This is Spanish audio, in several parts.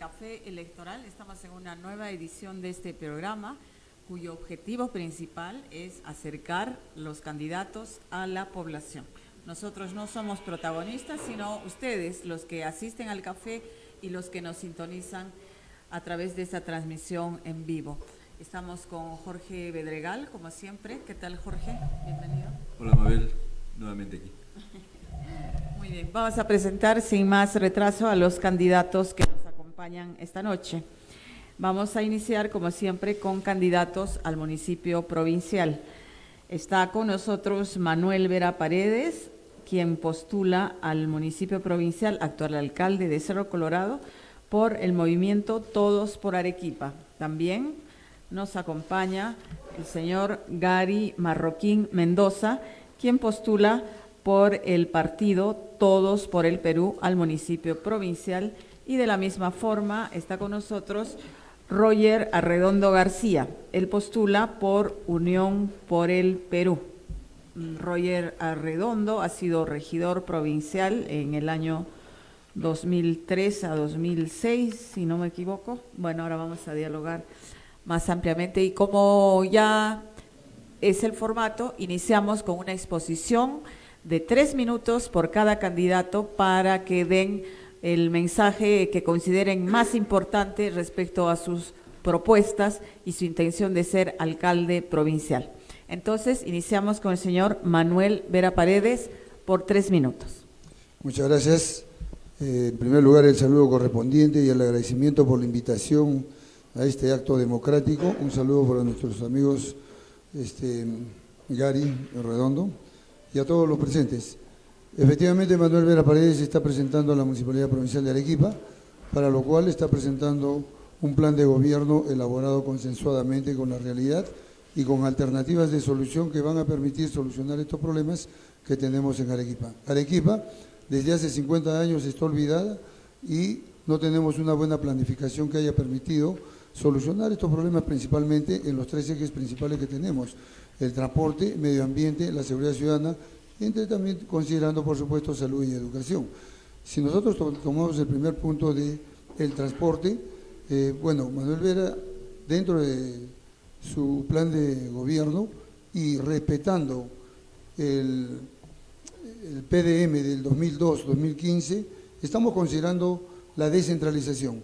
Café Electoral. Estamos en una nueva edición de este programa, cuyo objetivo principal es acercar los candidatos a la población. Nosotros no somos protagonistas, sino ustedes, los que asisten al café y los que nos sintonizan a través de esta transmisión en vivo. Estamos con Jorge Bedregal, como siempre. ¿Qué tal, Jorge? Bienvenido. Hola, Mabel, nuevamente aquí. Muy bien, vamos a presentar sin más retraso a los candidatos que nos acompañan esta noche. Vamos a iniciar, como siempre, con candidatos al municipio provincial. Está con nosotros Manuel Vera Paredes, quien postula al municipio provincial, actual alcalde de Cerro Colorado, por el movimiento Todos por Arequipa. También nos acompaña el señor Gary Marroquín Mendoza, quien postula por el partido Todos por el Perú al municipio provincial, y de la misma forma está con nosotros Roger Arredondo García. Él postula por Unión por el Perú. Roger Arredondo ha sido regidor provincial en el año 2003 a 2006, si no me equivoco. Bueno, ahora vamos a dialogar más ampliamente, y como ya es el formato, iniciamos con una exposición de 3 minutos por cada candidato para que den el mensaje que consideren más importante respecto a sus propuestas y su intención de ser alcalde provincial. Entonces, iniciamos con el señor Manuel Vera Paredes por 3 minutos. Muchas gracias. En primer lugar, el saludo correspondiente y el agradecimiento por la invitación a este acto democrático. Un saludo para nuestros amigos Gary Redondo y a todos los presentes. Efectivamente, Manuel Vera Paredes se está presentando a la Municipalidad Provincial de Arequipa, para lo cual está presentando un plan de gobierno elaborado consensuadamente con la realidad y con alternativas de solución que van a permitir solucionar estos problemas que tenemos en Arequipa. Arequipa, desde hace 50 años, está olvidada y no tenemos una buena planificación que haya permitido solucionar estos problemas, principalmente en los 3 ejes principales que tenemos: el transporte, medio ambiente, la seguridad ciudadana, entre también considerando, por supuesto, salud y educación. Si nosotros tomamos el primer punto del transporte, Manuel Vera, dentro de su plan de gobierno y respetando el PDM del 2002-2015, estamos considerando la descentralización,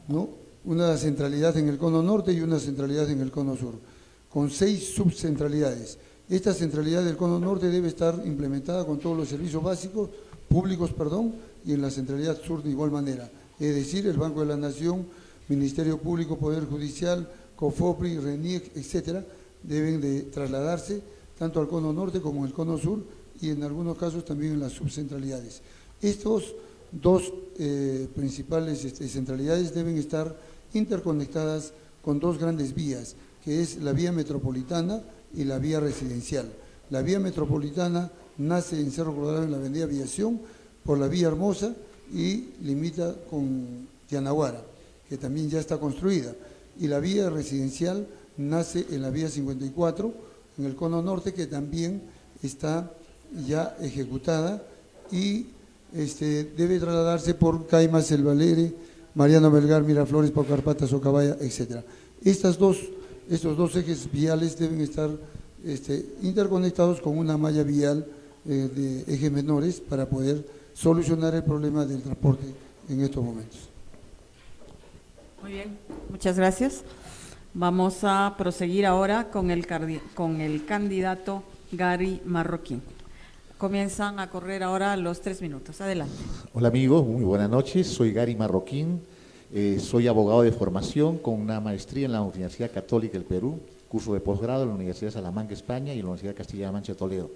¿no? Una centralidad en el cono norte y una centralidad en el cono sur, con 6 subcentralidades. Esta centralidad del cono norte debe estar implementada con todos los servicios básicos, públicos, y en la centralidad sur de igual manera. Es decir, el Banco de la Nación, Ministerio Público, Poder Judicial, COFOPRI, RENIEC, etcétera, deben de trasladarse tanto al cono norte como al cono sur, y en algunos casos también en las subcentralidades. Estos 2 principales centralidades deben estar interconectadas con 2 grandes vías, que es la vía metropolitana y la vía residencial. La vía metropolitana nace en Cerro Colorado, en la avenida Aviación, por la vía Hermosa, y limita con Yanaguara, que también ya está construida. Y la vía residencial nace en la vía 54, en el cono norte, que también está ya ejecutada, y debe trasladarse por Caimas, El Valere, Mariano Melgar, Miraflores, Paucarpata, Socabaya, etc. Estos dos ejes viales deben estar interconectados con una malla vial de ejes menores para poder solucionar el problema del transporte en estos momentos. Muy bien, muchas gracias. Vamos a proseguir ahora con el candidato Gary Marroquín. Comienzan a correr ahora los 3 minutos. Adelante. Hola amigos, muy buenas noches. Soy Gary Marroquín. Soy abogado de formación con una maestría en la Universidad Católica del Perú, curso de posgrado en la Universidad de Salamanca, España, y en la Universidad de Castilla-La Mancha, Toledo.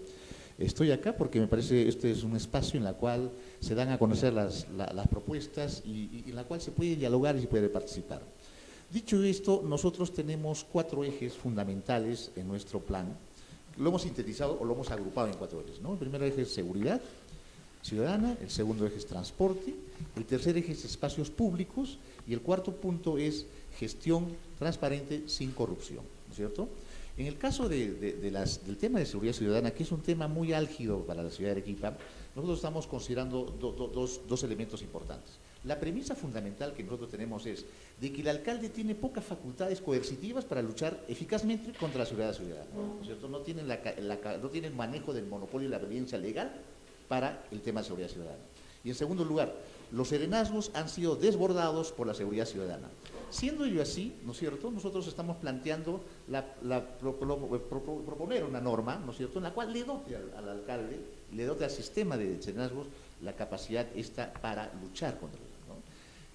Estoy acá porque me parece este es un espacio en el cual se dan a conocer las propuestas y en la cual se puede dialogar y se puede participar. Dicho esto, nosotros tenemos 4 ejes fundamentales en nuestro plan. Lo hemos sintetizado o lo hemos agrupado en 4 ejes, ¿no? El primer eje es seguridad ciudadana, el segundo eje es transporte, el tercer eje es espacios públicos, y el cuarto punto es gestión transparente sin corrupción, ¿no es cierto? En el caso del tema de seguridad ciudadana, que es un tema muy álgido para la ciudad de Arequipa, nosotros estamos considerando dos elementos importantes. La premisa fundamental que nosotros tenemos es de que el alcalde tiene pocas facultades coercitivas para luchar eficazmente contra la seguridad ciudadana, ¿no es cierto? No tiene, no tiene el manejo del monopolio y la violencia legal para el tema de seguridad ciudadana. Y en segundo lugar, los serenazgos han sido desbordados por la seguridad ciudadana. Siendo ello así, ¿no es cierto?, nosotros estamos planteando proponer una norma, ¿no es cierto?, en la cual le dote al alcalde, le dote al sistema de serenazgos la capacidad para luchar contra ello, ¿no?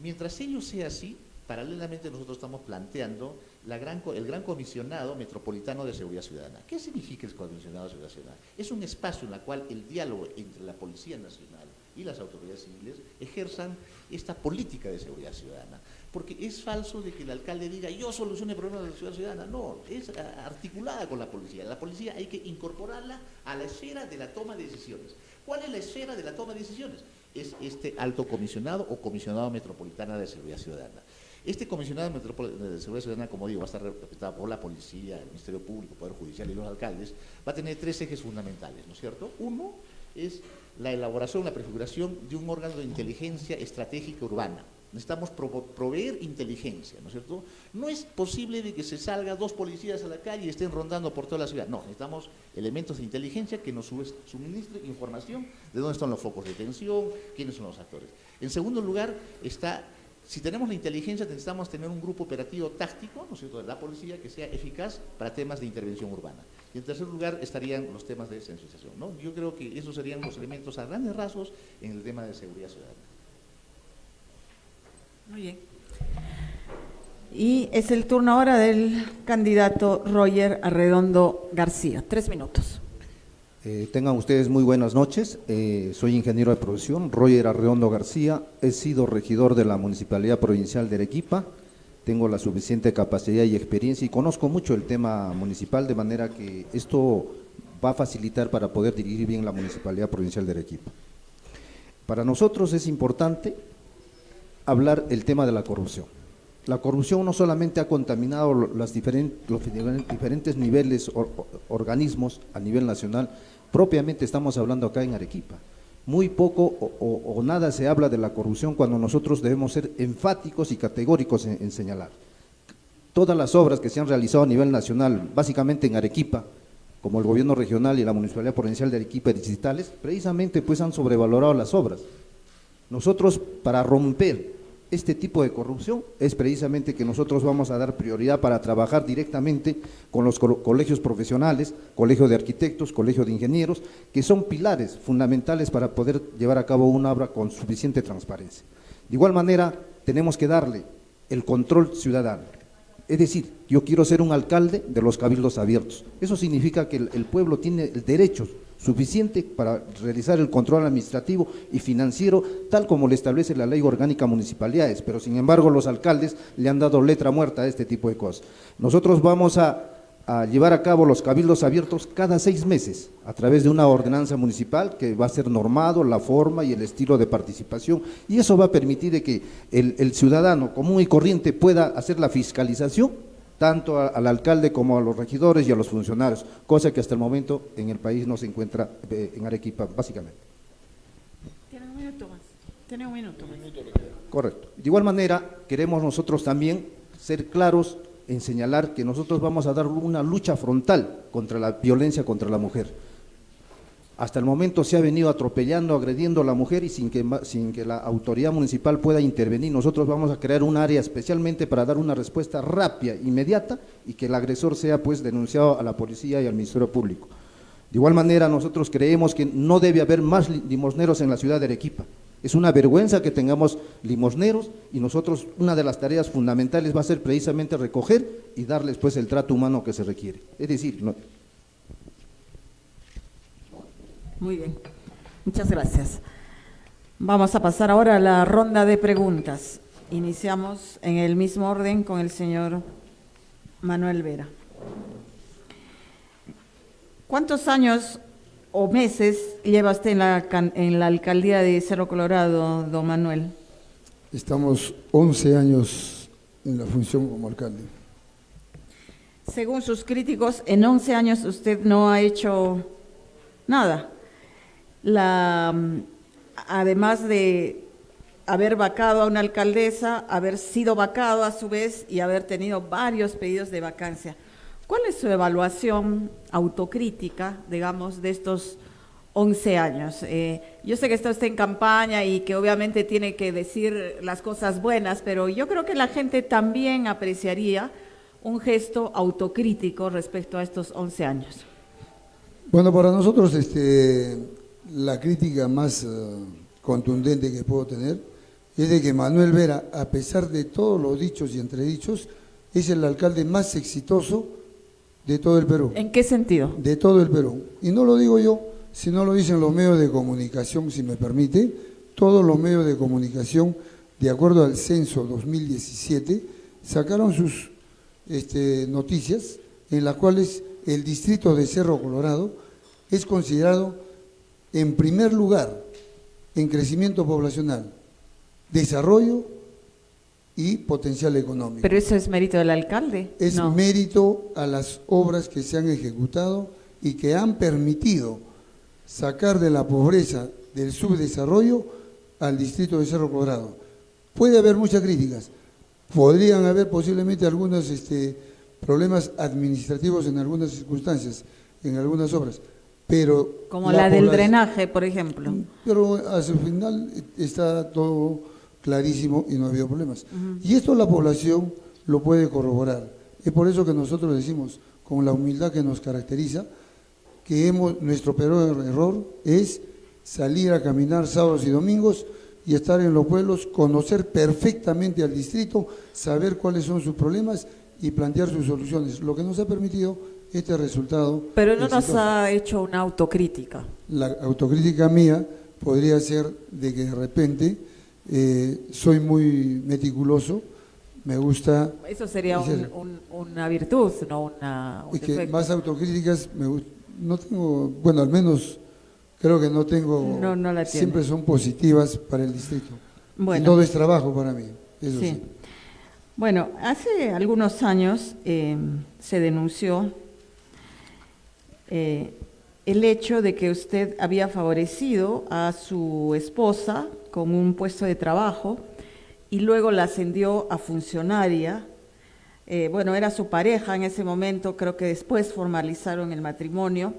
Mientras ello sea así, paralelamente nosotros estamos planteando el Gran Comisionado Metropolitano de Seguridad Ciudadana. ¿Qué significa el Comisionado de Seguridad Ciudadana? Es un espacio en el cual el diálogo entre la Policía Nacional y las autoridades civiles ejerzan esta política de seguridad ciudadana. Porque es falso de que el alcalde diga, yo solucione el problema de la seguridad ciudadana. No, es articulada con la policía. La policía hay que incorporarla a la esfera de la toma de decisiones. ¿Cuál es la esfera de la toma de decisiones? Es este alto comisionado o comisionado metropolitano de seguridad ciudadana. Este comisionado de seguridad ciudadana, como digo, va a estar representado por la policía, el Ministerio Público, el Poder Judicial y los alcaldes. Va a tener tres ejes fundamentales, ¿no es cierto? Uno es la elaboración, la prefiguración de un órgano de inteligencia estratégica urbana. Necesitamos proveer inteligencia, ¿no es cierto? No es posible de que se salga 2 policías a la calle y estén rondando por toda la ciudad. No, necesitamos elementos de inteligencia que nos suministren información de dónde están los focos de tensión, quiénes son los actores. En segundo lugar, si tenemos la inteligencia, necesitamos tener un grupo operativo táctico, ¿no es cierto?, de la policía que sea eficaz para temas de intervención urbana. Y en tercer lugar estarían los temas de sensibilización, ¿no? Yo creo que esos serían los elementos a grandes rasgos en el tema de seguridad ciudadana. Muy bien. Y es el turno ahora del candidato Roger Arredondo García. 3 minutos. Tengan ustedes muy buenas noches. Soy ingeniero de producción, Roger Arredondo García. He sido regidor de la Municipalidad Provincial de Arequipa. Tengo la suficiente capacidad y experiencia y conozco mucho el tema municipal, de manera que esto va a facilitar para poder dirigir bien la Municipalidad Provincial de Arequipa. Para nosotros es importante hablar el tema de la corrupción. La corrupción no solamente ha contaminado los diferentes niveles, organismos a nivel nacional, propiamente estamos hablando acá en Arequipa. Muy poco o nada se habla de la corrupción cuando nosotros debemos ser enfáticos y categóricos en señalar. Todas las obras que se han realizado a nivel nacional, básicamente en Arequipa, como el gobierno regional y la Municipalidad Provincial de Arequipa y distritales, precisamente pues han sobrevalorado las obras. Nosotros, para romper este tipo de corrupción, es precisamente que nosotros vamos a dar prioridad para trabajar directamente con los colegios profesionales, colegio de arquitectos, colegio de ingenieros, que son pilares fundamentales para poder llevar a cabo una obra con suficiente transparencia. De igual manera, tenemos que darle el control ciudadano. Es decir, yo quiero ser un alcalde de los cabildos abiertos. Eso significa que el pueblo tiene el derecho suficiente para realizar el control administrativo y financiero, tal como le establece la Ley Orgánica Municipalidades, pero sin embargo los alcaldes le han dado letra muerta a este tipo de cosas. Nosotros vamos a llevar a cabo los cabildos abiertos cada 6 meses, a través de una ordenanza municipal que va a ser normado la forma y el estilo de participación, y eso va a permitir de que el ciudadano común y corriente pueda hacer la fiscalización tanto al alcalde como a los regidores y a los funcionarios, cosa que hasta el momento en el país no se encuentra en Arequipa, básicamente. Tiene un minuto más. Tiene un minuto más. Correcto. De igual manera, queremos nosotros también ser claros en señalar que nosotros vamos a dar una lucha frontal contra la violencia contra la mujer. Hasta el momento se ha venido atropellando, agrediendo a la mujer y sin que la autoridad municipal pueda intervenir. Nosotros vamos a crear un área especialmente para dar una respuesta rápida, inmediata, y que el agresor sea pues denunciado a la policía y al Ministerio Público. De igual manera, nosotros creemos que no debe haber más limosneros en la ciudad de Arequipa. Es una vergüenza que tengamos limosneros y nosotros una de las tareas fundamentales va a ser precisamente recoger y darles pues el trato humano que se requiere. Es decir, no. Muy bien, muchas gracias. Vamos a pasar ahora a la ronda de preguntas. Iniciamos en el mismo orden con el señor Manuel Vera. ¿Cuántos años o meses lleva usted en la alcaldía de Cerro Colorado, don Manuel? Estamos 11 años en la función como alcalde. Según sus críticos, en 11 años usted no ha hecho nada. Además de haber vacado a una alcaldesa, haber sido vacado a su vez y haber tenido varios pedidos de vacancia. ¿Cuál es su evaluación autocrítica, digamos, de estos 11 años? Yo sé que está usted en campaña y que obviamente tiene que decir las cosas buenas, pero yo creo que la gente también apreciaría un gesto autocrítico respecto a estos 11 años. Bueno, para nosotros la crítica más contundente que puedo tener es de que Manuel Vera, a pesar de todos los dichos y entredichos, es el alcalde más exitoso de todo el Perú. ¿En qué sentido? De todo el Perú. Y no lo digo yo, sino lo dicen los medios de comunicación, si me permite. Todos los medios de comunicación, de acuerdo al censo 2017, sacaron sus noticias en las cuales el distrito de Cerro Colorado es considerado en primer lugar en crecimiento poblacional, desarrollo y potencial económico. ¿Pero eso es mérito del alcalde? Es No. mérito a las obras que se han ejecutado y que han permitido sacar de la pobreza, del subdesarrollo, al distrito de Cerro Colorado. Puede haber muchas críticas, podrían haber posiblemente algunos problemas administrativos en algunas circunstancias, en algunas obras, pero… Como la del drenaje, por ejemplo. Pero hacia el final está todo clarísimo y no ha habido problemas. Y esto la población lo puede corroborar. Es por eso que nosotros decimos, con la humildad que nos caracteriza, que nuestro peor error es salir a caminar sábados y domingos y estar en los pueblos, conocer perfectamente al distrito, saber cuáles son sus problemas y plantear sus soluciones, lo que nos ha permitido este resultado. Pero no exitoso. nos ha hecho una autocrítica. La autocrítica mía podría ser de que de repente soy muy meticuloso, me gusta… Eso sería una virtud, no un y que defecto. más autocríticas no tengo, bueno, al menos creo que no tengo, No la tiene. siempre son positivas para el distrito. Bueno. Y todo es trabajo para mí, eso sí. Bueno, hace algunos años se denunció el hecho de que usted había favorecido a su esposa con un puesto de trabajo y luego la ascendió a funcionaria. Bueno, era su pareja en ese momento, creo que después formalizaron el matrimonio,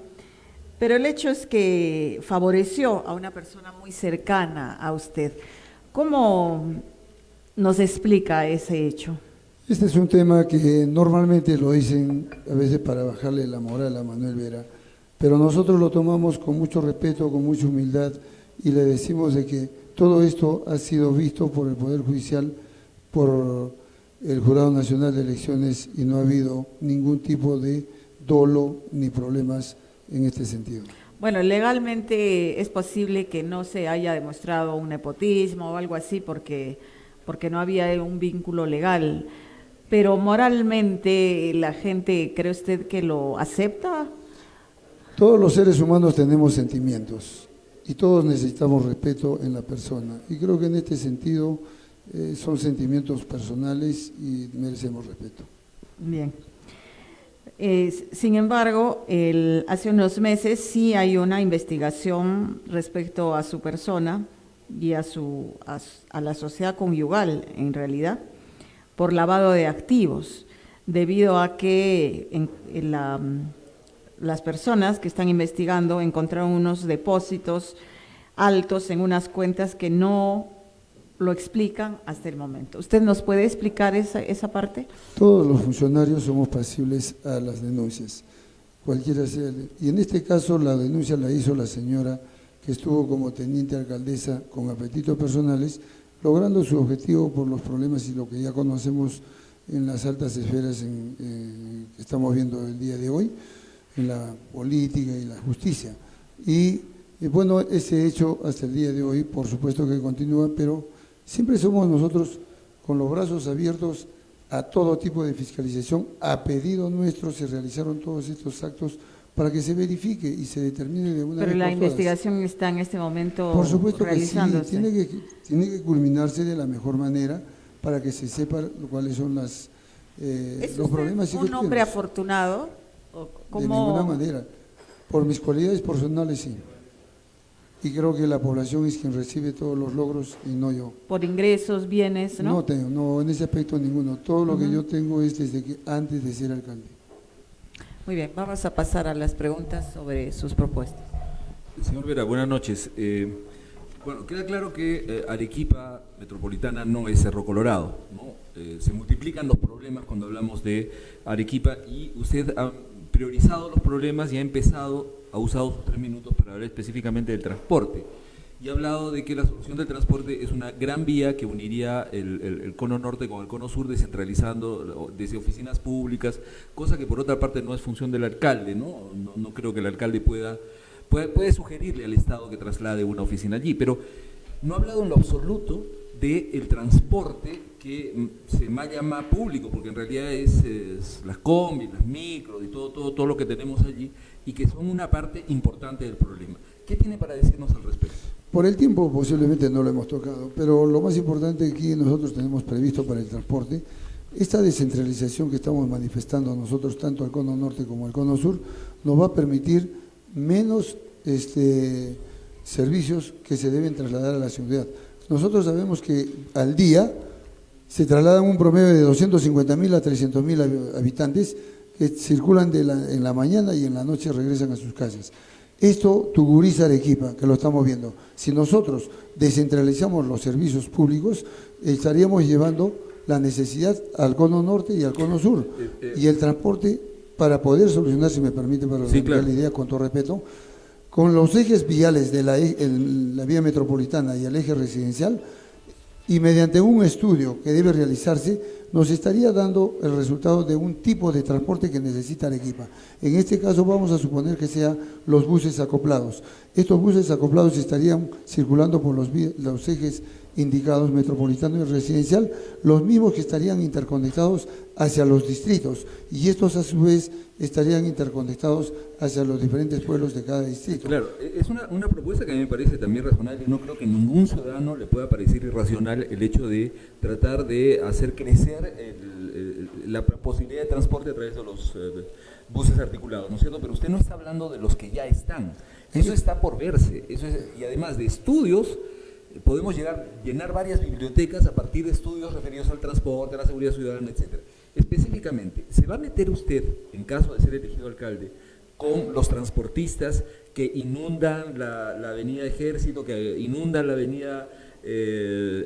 pero el hecho es que favoreció a una persona muy cercana a usted. ¿Cómo nos explica ese hecho? Este es un tema que normalmente lo dicen a veces para bajarle la moral a Manuel Vera, pero nosotros lo tomamos con mucho respeto, con mucha humildad y le decimos de que todo esto ha sido visto por el Poder Judicial, por el Jurado Nacional de Elecciones y no ha habido ningún tipo de dolo ni problemas en este sentido. Bueno, legalmente es posible que no se haya demostrado un nepotismo o algo así porque no había un vínculo legal, pero moralmente la gente, ¿cree usted que lo acepta? Todos los seres humanos tenemos sentimientos y todos necesitamos respeto en la persona y creo que en este sentido son sentimientos personales y merecemos respeto. Bien. Sin embargo, hace unos meses sí hay una investigación respecto a su persona y a la sociedad conyugal, en realidad, por lavado de activos, debido a que las personas que están investigando encontraron unos depósitos altos en unas cuentas que no lo explican hasta el momento. ¿Usted nos puede explicar esa parte? Todos los funcionarios somos pasibles a las denuncias, cualquiera sea. Y en este caso la denuncia la hizo la señora que estuvo como teniente alcaldesa con apetitos personales, logrando su objetivo por los problemas y lo que ya conocemos en las altas esferas que estamos viendo el día de hoy, en la política y la justicia. Y bueno, ese hecho hasta el día de hoy, por supuesto que continúa, pero siempre somos nosotros con los brazos abiertos a todo tipo de fiscalización. A pedido nuestro se realizaron todos estos actos para que se verifique y se determine de una vez Pero la por todas. investigación está en este momento Por supuesto que sí, realizándose. tiene que culminarse de la mejor manera para que se sepa cuáles son las ¿Es los usted problemas un hombre existentes. afortunado? ¿O De ninguna manera. Por mis cualidades personales, sí. Y creo que la población es quien recibe todos los logros y no yo. por ingresos, bienes, no? No tengo, no, en ese aspecto ninguno. Todo lo que yo tengo es desde que antes de ser alcalde. Muy bien, vamos a pasar a las preguntas sobre sus propuestas. Señor Vera, buenas noches. Bueno, queda claro que Arequipa metropolitana no es Cerro Colorado, ¿no? Se multiplican los problemas cuando hablamos de Arequipa y usted ha priorizado los problemas y ha usado sus 3 minutos para hablar específicamente del transporte. Y ha hablado de que la solución del transporte es una gran vía que uniría el cono norte con el cono sur, descentralizando desde oficinas públicas, cosa que por otra parte no es función del alcalde, ¿no? No creo que el alcalde puede sugerirle al Estado que traslade una oficina allí, pero no ha hablado en lo absoluto del transporte que se llama público, porque en realidad es las combis, las micros y todo lo que tenemos allí, y que son una parte importante del problema. ¿Qué tiene para decirnos al respecto? Por el tiempo posiblemente no lo hemos tocado, pero lo más importante que nosotros tenemos previsto para el transporte, esta descentralización que estamos manifestando nosotros, tanto al cono norte como al cono sur, nos va a permitir menos servicios que se deben trasladar a la ciudad. Nosotros sabemos que al día se trasladan un promedio de 250.000 a 300.000 habitantes que circulan en la mañana y en la noche regresan a sus casas. Esto tuguriza Arequipa, que lo estamos viendo. Si nosotros descentralizamos los servicios públicos, estaríamos llevando la necesidad al cono norte y al cono sur. Y el transporte, para poder solucionar, si me permite, para Sí, claro. la idea con todo respeto, con los ejes viales de la vía metropolitana y el eje residencial, y mediante un estudio que debe realizarse, nos estaría dando el resultado de un tipo de transporte que necesita Arequipa. En este caso vamos a suponer que sean los buses acoplados. Estos buses acoplados estarían circulando por los ejes indicados, metropolitano y residencial, los mismos que estarían interconectados hacia los distritos, y estos a su vez estarían interconectados hacia los diferentes pueblos de cada distrito. Claro, es una propuesta que a mí me parece también razonable. No creo que ningún ciudadano le pueda parecer irracional el hecho de tratar de hacer crecer la posibilidad de transporte a través de los buses articulados, ¿no es cierto? Pero usted no está hablando de los que ya están. Eso está por verse. Y además de estudios, podemos llenar varias bibliotecas a partir de estudios referidos al transporte, a la seguridad ciudadana, etcétera. Específicamente, ¿se va a meter usted, en caso de ser elegido alcalde, con los transportistas que inundan la avenida Ejército, que inundan la avenida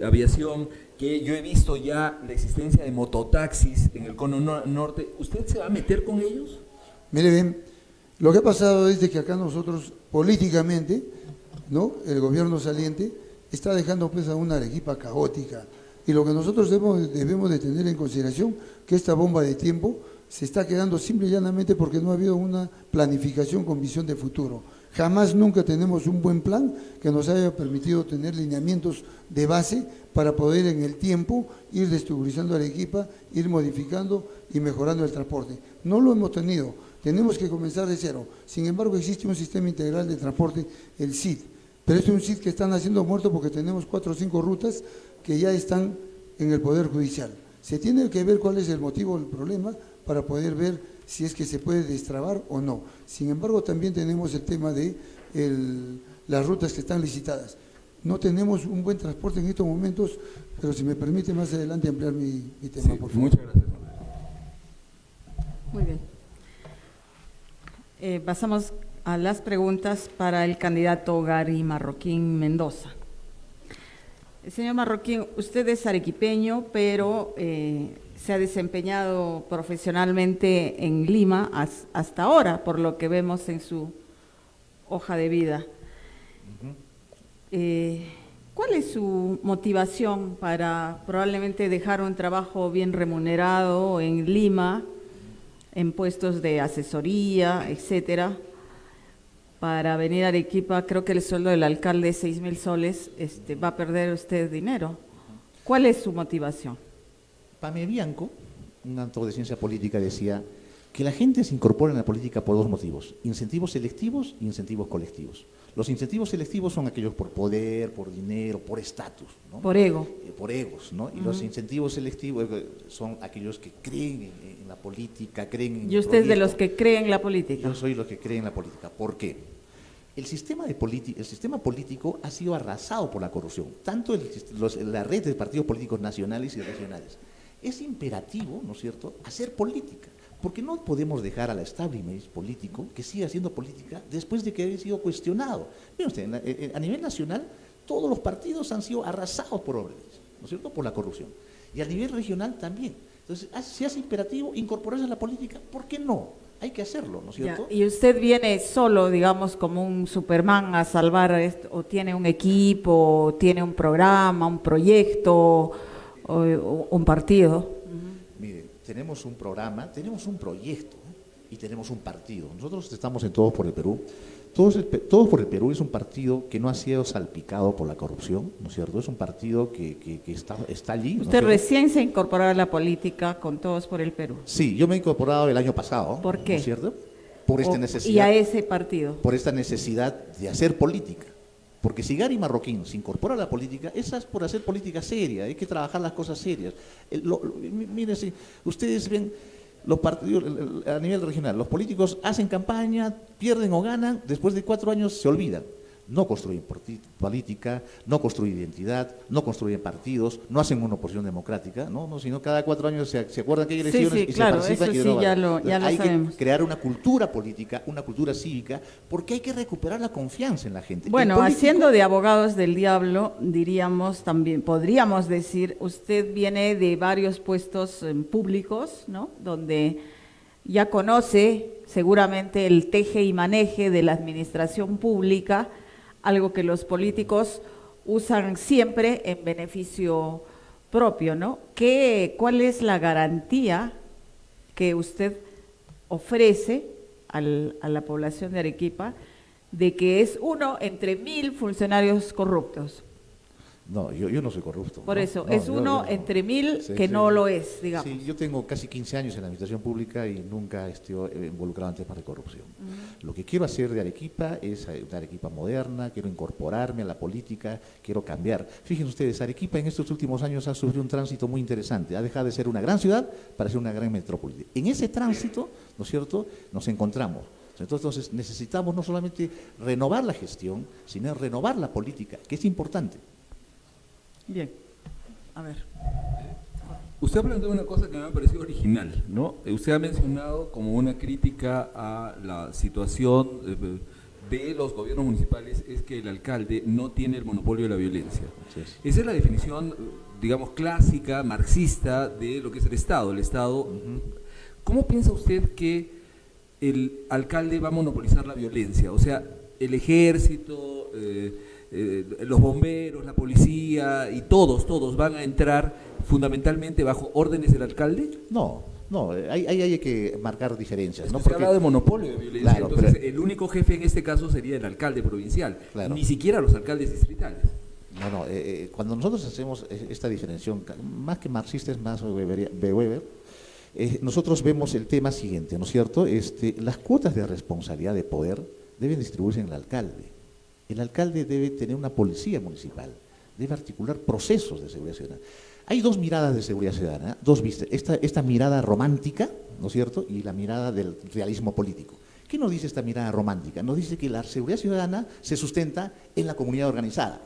Aviación, que yo he visto ya la existencia de mototaxis en el cono norte? ¿Usted se va a meter con ellos? Mire bien, lo que ha pasado es de que acá nosotros políticamente, ¿no?, el gobierno saliente está dejando pues a una Arequipa caótica, y lo que nosotros debemos de tener en consideración que esta bomba de tiempo se está quedando simple y llanamente porque no ha habido una planificación con visión de futuro. Jamás nunca tenemos un buen plan que nos haya permitido tener lineamientos de base para poder en el tiempo ir destructurizando Arequipa, ir modificando y mejorando el transporte. No lo hemos tenido, tenemos que comenzar de cero. Sin embargo, existe un sistema integral de transporte, el CID, pero este es un CID que están haciendo muerto porque tenemos 4 o 5 rutas que ya están en el Poder Judicial. Se tiene que ver cuál es el motivo del problema para poder ver si es que se puede destrabar o no. Sin embargo, también tenemos el tema de las rutas que están licitadas. No tenemos un buen transporte en estos momentos, pero si me permite más adelante ampliar mi tema, Sí, por favor. muchas gracias. Muy bien. Pasamos a las preguntas para el candidato Gary Marroquín Mendoza. Señor Marroquín, usted es arequipeño, pero se ha desempeñado profesionalmente en Lima hasta ahora, por lo que vemos en su hoja de vida. ¿Cuál es su motivación para probablemente dejar un trabajo bien remunerado en Lima, en puestos de asesoría, etcétera, para venir a Arequipa? Creo que el sueldo del alcalde es 6.000 soles, va a perder usted dinero. ¿Cuál es su motivación? Pame Bianco, un autor de ciencia política, decía que la gente se incorpore en la política por dos motivos: incentivos selectivos y incentivos colectivos. Los incentivos selectivos son aquellos por poder, por dinero, por estatus, ¿no? Por ego. Por egos, ¿no? Y los incentivos selectivos son aquellos que creen en la política, creen en ¿Y el usted es de proyecto. los que creen en la política? Yo soy los que creen en la política. ¿Por qué? El sistema político ha sido arrasado por la corrupción, tanto la red de partidos políticos nacionales y regionales. Es imperativo, ¿no es cierto?, hacer política, porque no podemos dejar al establishment político que siga haciendo política después de que haya sido cuestionado. Miren usted, a nivel nacional, todos los partidos han sido arrasados por órdenes, ¿no es cierto?, por la corrupción. Y a nivel regional también. Entonces, se hace imperativo incorporarse a la política. ¿Por qué no? Hay que hacerlo, ¿no es cierto? Ya, ¿y usted viene solo, digamos, como un Superman a salvar esto, o tiene un equipo, o tiene un programa, un proyecto, o un partido? Mire, tenemos un programa, tenemos un proyecto, ¿eh? Y tenemos un partido. Nosotros estamos en Todos por el Perú. Todos por el Perú es un partido que no ha sido salpicado por la corrupción, ¿no es cierto? Es un partido que está allí. ¿no es Usted cierto? recién se incorporó a la política con Todos por el Perú. Sí, yo me he incorporado el año pasado. ¿Por qué? ¿No es cierto? Por esta Y necesidad. a ese partido. Por esta necesidad de hacer política. Porque si Gary Marroquín se incorpora a la política, esa es por hacer política seria, hay que trabajar las cosas serias. Miren, si ustedes ven los partidos a nivel regional, los políticos hacen campaña, pierden o ganan, después de 4 años se olvidan. No construyen política, no construyen identidad, no construyen partidos, no hacen una oposición democrática, ¿no? Sino cada 4 años se acuerdan que hay elecciones Sí, y claro, se participa. eso y sí, no va. ya lo Hay sabemos. que crear una cultura política, una cultura cívica, porque hay que recuperar la confianza en la gente. Bueno, El político- haciendo de abogados del diablo, diríamos también, podríamos decir, usted viene de varios puestos públicos, ¿no? Donde ya conoce seguramente el teje y maneje de la administración pública, algo que los políticos usan siempre en beneficio propio, ¿no? ¿Cuál es la garantía que usted ofrece a la población de Arequipa de que es uno entre 1000 funcionarios corruptos? No, yo no soy corrupto. Por ¿no? eso, No, es yo- uno yo- entre 1000 Sí, que sí. no lo es, digamos. Sí, yo tengo casi 15 años en la administración pública y nunca estoy involucrado en temas de corrupción. Lo que quiero hacer de Arequipa es una Arequipa moderna, quiero incorporarme a la política, quiero cambiar. Fíjense ustedes, Arequipa en estos últimos años ha sufrido un tránsito muy interesante, ha dejado de ser una gran ciudad para ser una gran metrópoli. En ese tránsito, ¿no es cierto?, nos encontramos. Entonces necesitamos no solamente renovar la gestión, sino renovar la política, que es importante. Bien, a ver. Usted ha planteado una cosa que me ha parecido original, ¿no? Usted ha mencionado como una crítica a la situación de los gobiernos municipales es que el alcalde no tiene el monopolio de la violencia. Así es. Esa es la definición, digamos, clásica, marxista de lo que es el Estado. El Estado, ¿cómo piensa usted que el alcalde va a monopolizar la violencia? O sea, el ejército, los bomberos, la policía y todos van a entrar fundamentalmente bajo órdenes del alcalde. No, hay que marcar diferencias, ¿no? Se habla de monopolio de violencia, Claro, entonces pero- el único jefe en este caso sería el alcalde provincial, Claro. ni siquiera los alcaldes distritales. No, cuando nosotros hacemos esta diferenciación, más que marxista es más de Weber, nosotros vemos el tema siguiente, ¿no es cierto? Las cuotas de responsabilidad de poder deben distribuirse en el alcalde. El alcalde debe tener una policía municipal, debe articular procesos de seguridad ciudadana. Hay dos miradas de seguridad ciudadana, dos vistas, esta mirada romántica, ¿no es cierto?, y la mirada del realismo político. ¿Qué nos dice esta mirada romántica? Nos dice que la seguridad ciudadana se sustenta en la comunidad organizada.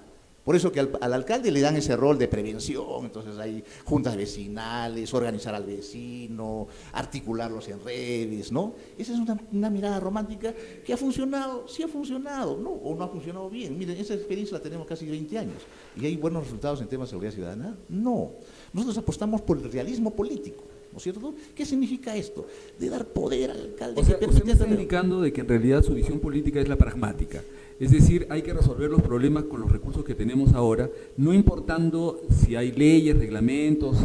Por eso que al alcalde le dan ese rol de prevención, entonces hay juntas vecinales, organizar al vecino, articularlos en redes, ¿no? Esa es una mirada romántica que ha funcionado, sí ha funcionado, ¿no? O no ha funcionado bien. Miren, esa experiencia la tenemos casi 20 años. ¿Y hay buenos resultados en temas de seguridad ciudadana? No. Nosotros apostamos por el realismo político, ¿no es cierto? ¿Qué significa esto? De dar poder al alcalde. O sea, que usted me está permita- indicando de que en realidad su visión política es la pragmática. Es decir, hay que resolver los problemas con los recursos que tenemos ahora, no importando si hay leyes, reglamentos,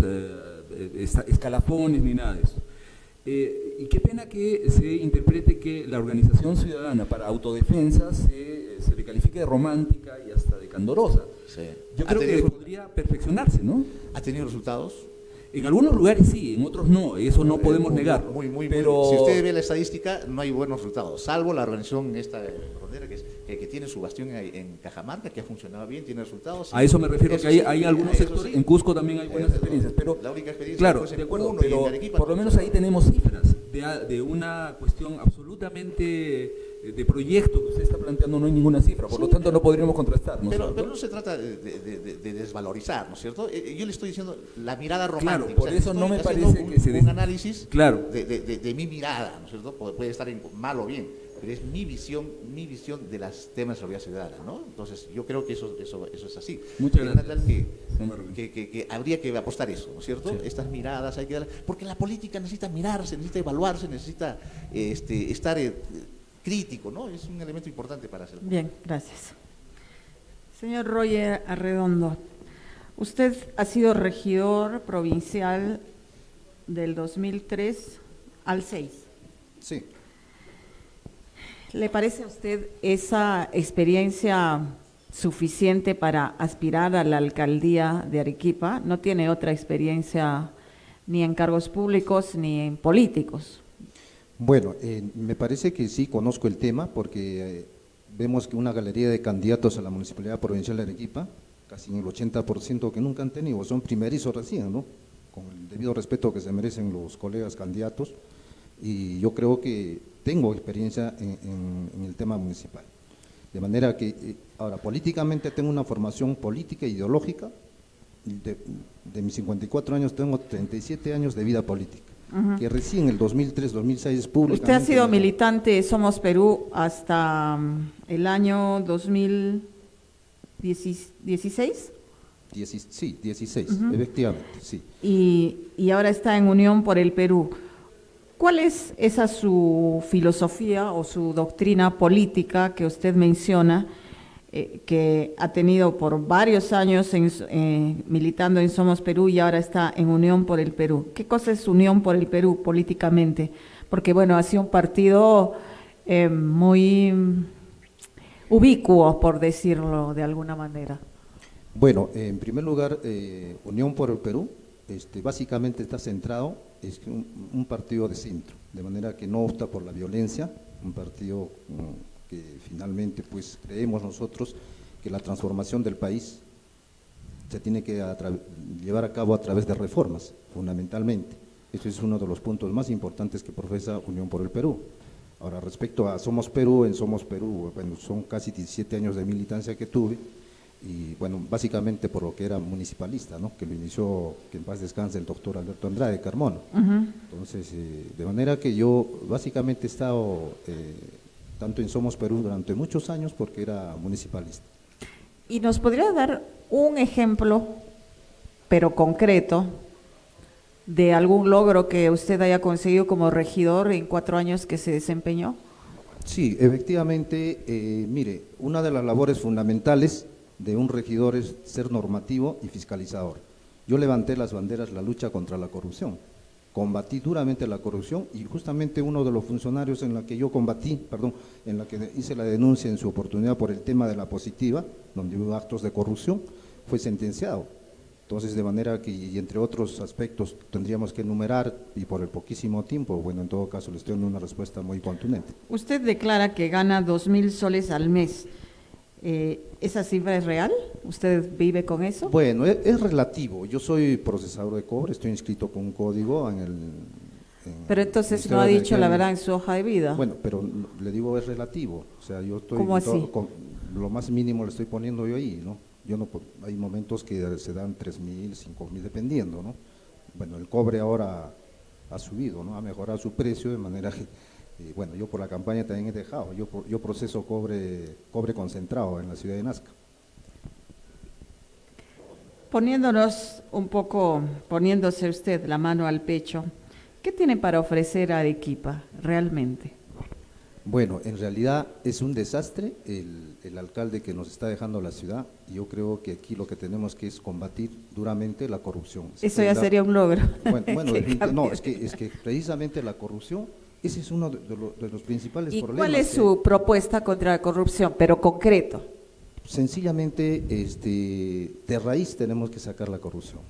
escalafones ni nada de eso. Y qué pena que se interprete que la organización ciudadana para autodefensa se le califique de romántica y hasta de candorosa. Sí. Yo ¿Ha creo que tenido- podría perfeccionarse, ¿no? ¿Ha tenido resultados? En algunos lugares sí, en otros no, eso no podemos negarlo. Pero Si usted ve la estadística, no hay buenos resultados, salvo la organización esta frontera que tiene su bastión en Cajamarca, que ha funcionado bien, tiene resultados. a eso me refiero, que hay, sí, hay algunos eso sectores, sí. en Cusco también hay buenas experiencias, pero La única experiencia claro, fue en de acuerdo, Puno y en pero Arequipa por lo no menos ahí funcionó. tenemos cifras de una cuestión absolutamente de proyecto que usted está planteando, no hay ninguna cifra, por lo tanto no podríamos contrastar, ¿no? Pero no se trata de desvalorizar, ¿no es cierto? Yo le estoy diciendo la mirada Claro, romántica. por eso no me estoy parece haciendo que se un análisis Claro. de mi mirada, ¿no es cierto? Puede estar mal o bien, pero es mi visión de los temas de seguridad ciudadana, ¿no? Entonces, yo creo que eso es así. Muchas De gracias. manera Señor Marroquín. que habría que apostar eso, ¿no es cierto? Sí. Estas miradas hay que dar, porque la política necesita mirarse, necesita evaluarse, necesita estar crítico, ¿no? Es un elemento importante para hacerlo. Bien, gracias. Señor Roger Arredondo, usted ha sido regidor provincial del 2003 al 6. Sí. ¿Le parece a usted esa experiencia suficiente para aspirar a la alcaldía de Arequipa? No tiene otra experiencia ni en cargos públicos ni en políticos. Bueno, me parece que sí conozco el tema porque vemos que una galería de candidatos a la Municipalidad Provincial de Arequipa, casi el 80% que nunca han tenido, son primerizos recién, ¿no? Con el debido respeto que se merecen los colegas candidatos, y yo creo que tengo experiencia en el tema municipal. De manera que, ahora, políticamente tengo una formación política e ideológica, de mis 54 años tengo 37 años de vida política. Que recién en el 2003-2006 públicamente… Usted ha sido militante de Somos Perú hasta el año 2016 Sí, 16, efectivamente, sí. y ahora está en Unión por el Perú. ¿Cuál es esa su filosofía o su doctrina política que usted menciona, que ha tenido por varios años militando en Somos Perú y ahora está en Unión por el Perú? ¿Qué cosa es Unión por el Perú políticamente? Porque, bueno, ha sido un partido muy ubicuo, por decirlo de alguna manera. Bueno, en primer lugar, Unión por el Perú básicamente está centrado, es un partido de centro, de manera que no opta por la violencia, un partido que finalmente pues creemos nosotros que la transformación del país se tiene que llevar a cabo a través de reformas, fundamentalmente. Eso es uno de los puntos más importantes que profesa Unión por el Perú. Ahora, respecto a Somos Perú, en Somos Perú, bueno, son casi 17 años de militancia que tuve, y bueno, básicamente por lo que era municipalista, ¿no? Que lo inició, que en paz descanse, el doctor Alberto Andrade Carmona. Entonces, de manera que yo básicamente he estado tanto en Somos Perú durante muchos años porque era municipalista. ¿Y nos podría dar un ejemplo, pero concreto, de algún logro que usted haya conseguido como regidor en 4 años que se desempeñó? Sí, efectivamente, mire, una de las labores fundamentales de un regidor es ser normativo y fiscalizador. Yo levanté las banderas de la lucha contra la corrupción, combatí duramente la corrupción y justamente uno de los funcionarios en la que yo en la que hice la denuncia en su oportunidad por el tema de la positiva, donde hubo actos de corrupción, fue sentenciado. Entonces, de manera que, y entre otros aspectos, tendríamos que enumerar, y por el poquísimo tiempo, bueno, en todo caso, les estoy dando una respuesta muy contundente. Usted declara que gana 2.000 soles al mes. ¿Esa cifra es real? ¿Usted vive con eso? Bueno, es relativo. Yo soy procesador de cobre, estoy inscrito con un código en el… Pero entonces Ministerio no ha de dicho la Energía. verdad en su hoja de vida. Bueno, pero le digo es relativo. O sea, yo estoy… ¿Cómo así? Lo más mínimo le estoy poniendo yo ahí, ¿no? Yo no, hay momentos que se dan 3.000, 5.000, dependiendo, ¿no? Bueno, el cobre ahora ha subido, ¿no? Ha mejorado su precio de manera que… bueno, yo por la campaña también he dejado, yo proceso cobre concentrado en la ciudad de Nazca. Poniéndose usted la mano al pecho, ¿qué tiene para ofrecer a Arequipa realmente? Bueno, en realidad es un desastre el alcalde que nos está dejando la ciudad, y yo creo que aquí lo que tenemos que es combatir duramente la corrupción. Eso ya sería un logro. Bueno, Que no, cambie. es que precisamente la corrupción, ese es uno de los principales ¿Y problemas. cuál es que- su propuesta contra la corrupción, pero concreto? Sencillamente, de raíz tenemos que sacar la corrupción.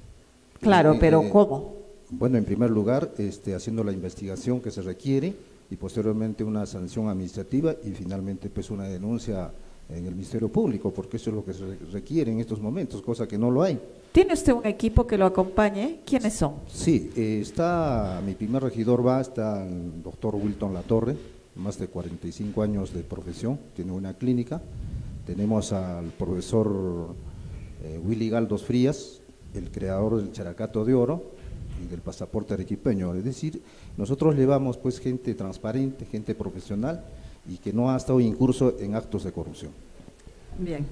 Claro, pero ¿cómo? Bueno, en primer lugar, haciendo la investigación que se requiere y posteriormente una sanción administrativa y finalmente pues una denuncia en el Ministerio Público, porque eso es lo que se requiere en estos momentos, cosa que no lo hay. ¿Tiene usted un equipo que lo acompañe? ¿Quiénes son? Sí, está mi primer regidor está el doctor Wilton Latorre, más de 45 años de profesión, tiene una clínica. Tenemos al profesor Willy Galdos Frías, el creador del Characato de Oro y del pasaporte arequipeño. Es decir, nosotros llevamos pues gente transparente, gente profesional y que no ha estado incurso en actos de corrupción. Bien.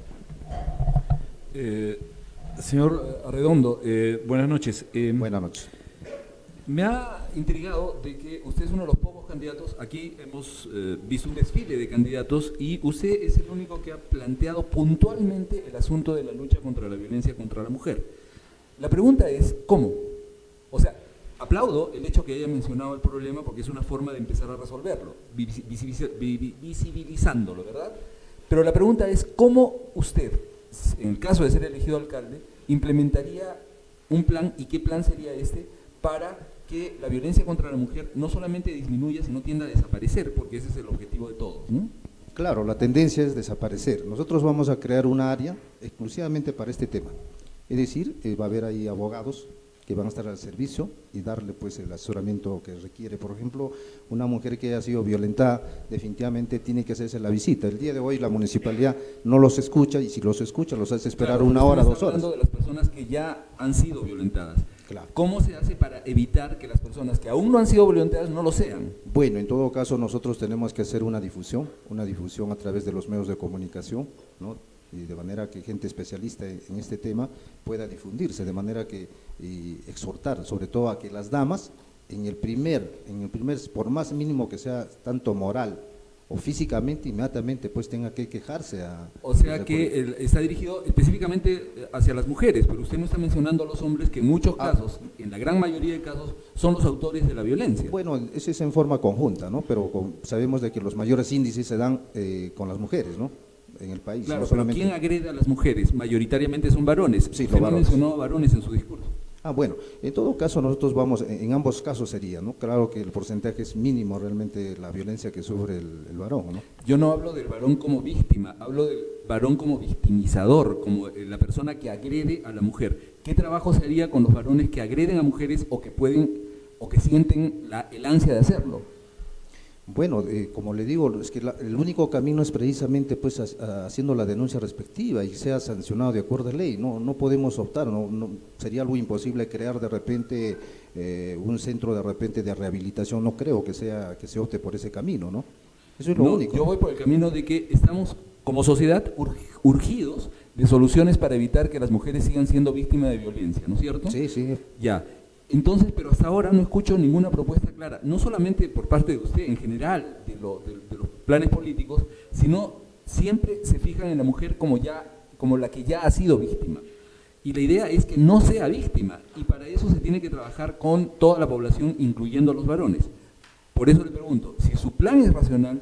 Señor Arredondo, buenas noches. Buenas noches. Me ha intrigado de que usted es uno de los pocos candidatos, aquí hemos visto un desfile de candidatos y usted es el único que ha planteado puntualmente el asunto de la lucha contra la violencia contra la mujer. La pregunta es, ¿cómo? O sea, aplaudo el hecho que haya mencionado el problema porque es una forma de empezar a resolverlo, visibilizándolo, ¿verdad? Pero la pregunta es, ¿cómo usted, en el caso de ser elegido alcalde, implementaría un plan y qué plan sería este para que la violencia contra la mujer no solamente disminuya, sino tienda a desaparecer, porque ese es el objetivo de todos, ¿no? Claro, la tendencia es desaparecer. Nosotros vamos a crear una área exclusivamente para este tema. Es decir, va a haber ahí abogados que van a estar al servicio y darle pues el asesoramiento que requiere. Por ejemplo, una mujer que haya sido violentada definitivamente tiene que hacerse la visita. El día de hoy la municipalidad no los escucha y si los escucha los hace esperar claro, una hora, 2 horas. Hablando de las personas que ya han sido violentadas. Claro. ¿Cómo se hace para evitar que las personas que aún no han sido violentadas no lo sean? Bueno, en todo caso nosotros tenemos que hacer una difusión a través de los medios de comunicación, ¿no? Y de manera que gente especialista en este tema pueda difundirse, de manera que exhortar sobre todo a que las damas en el primer, por más mínimo que sea tanto moral o físicamente, inmediatamente pues tenga que quejarse a… O sea que está dirigido específicamente hacia las mujeres, pero usted no está mencionando a los hombres que en muchos casos, en la gran mayoría de casos, son los autores de la violencia. Bueno, ese es en forma conjunta, ¿no? Pero sabemos de que los mayores índices se dan con las mujeres, ¿no? En el país. Claro, no pero solamente… ¿quién agrede a las mujeres? Mayoritariamente son varones. Sí, usted los no varones. mencionó a varones en su discurso. Bueno, en todo caso nosotros vamos, en ambos casos sería, ¿no? Claro que el porcentaje es mínimo realmente la violencia que sufre el varón, ¿no? Yo no hablo del varón como víctima, hablo del varón como victimizador, como la persona que agrede a la mujer. ¿Qué trabajo se haría con los varones que agreden a mujeres o que pueden, o que sienten el ansia de hacerlo? Bueno, como le digo, es que el único camino es precisamente pues haciendo la denuncia respectiva y sea sancionado de acuerdo a ley. No podemos optar, sería algo imposible crear de repente un centro de rehabilitación. No creo que se opte por ese camino, ¿no? Eso es lo único. Yo voy por el camino de que estamos como sociedad urgidos de soluciones para evitar que las mujeres sigan siendo víctimas de violencia, ¿no es cierto? Sí, sí. Ya. Entonces, pero hasta ahora no escucho ninguna propuesta clara, no solamente por parte de usted, en general, de los planes políticos, sino siempre se fijan en la mujer como la que ya ha sido víctima. Y la idea es que no sea víctima, y para eso se tiene que trabajar con toda la población, incluyendo a los varones. Por eso le pregunto, si su plan es racional,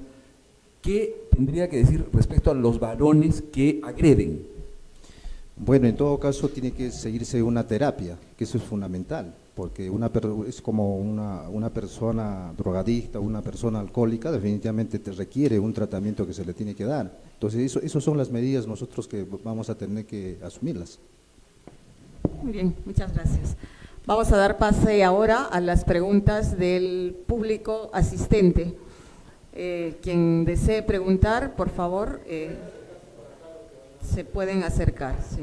¿qué tendría que decir respecto a los varones que agreden? Bueno, en todo caso tiene que seguirse una terapia, que eso es fundamental, porque es como una persona drogadicta, una persona alcohólica, definitivamente te requiere un tratamiento que se le tiene que dar. Entonces, esas son las medidas nosotros que vamos a tener que asumirlas. Muy bien, muchas gracias. Vamos a dar pase ahora a las preguntas del público asistente. Quien desee preguntar, por favor, se pueden acercar, sí.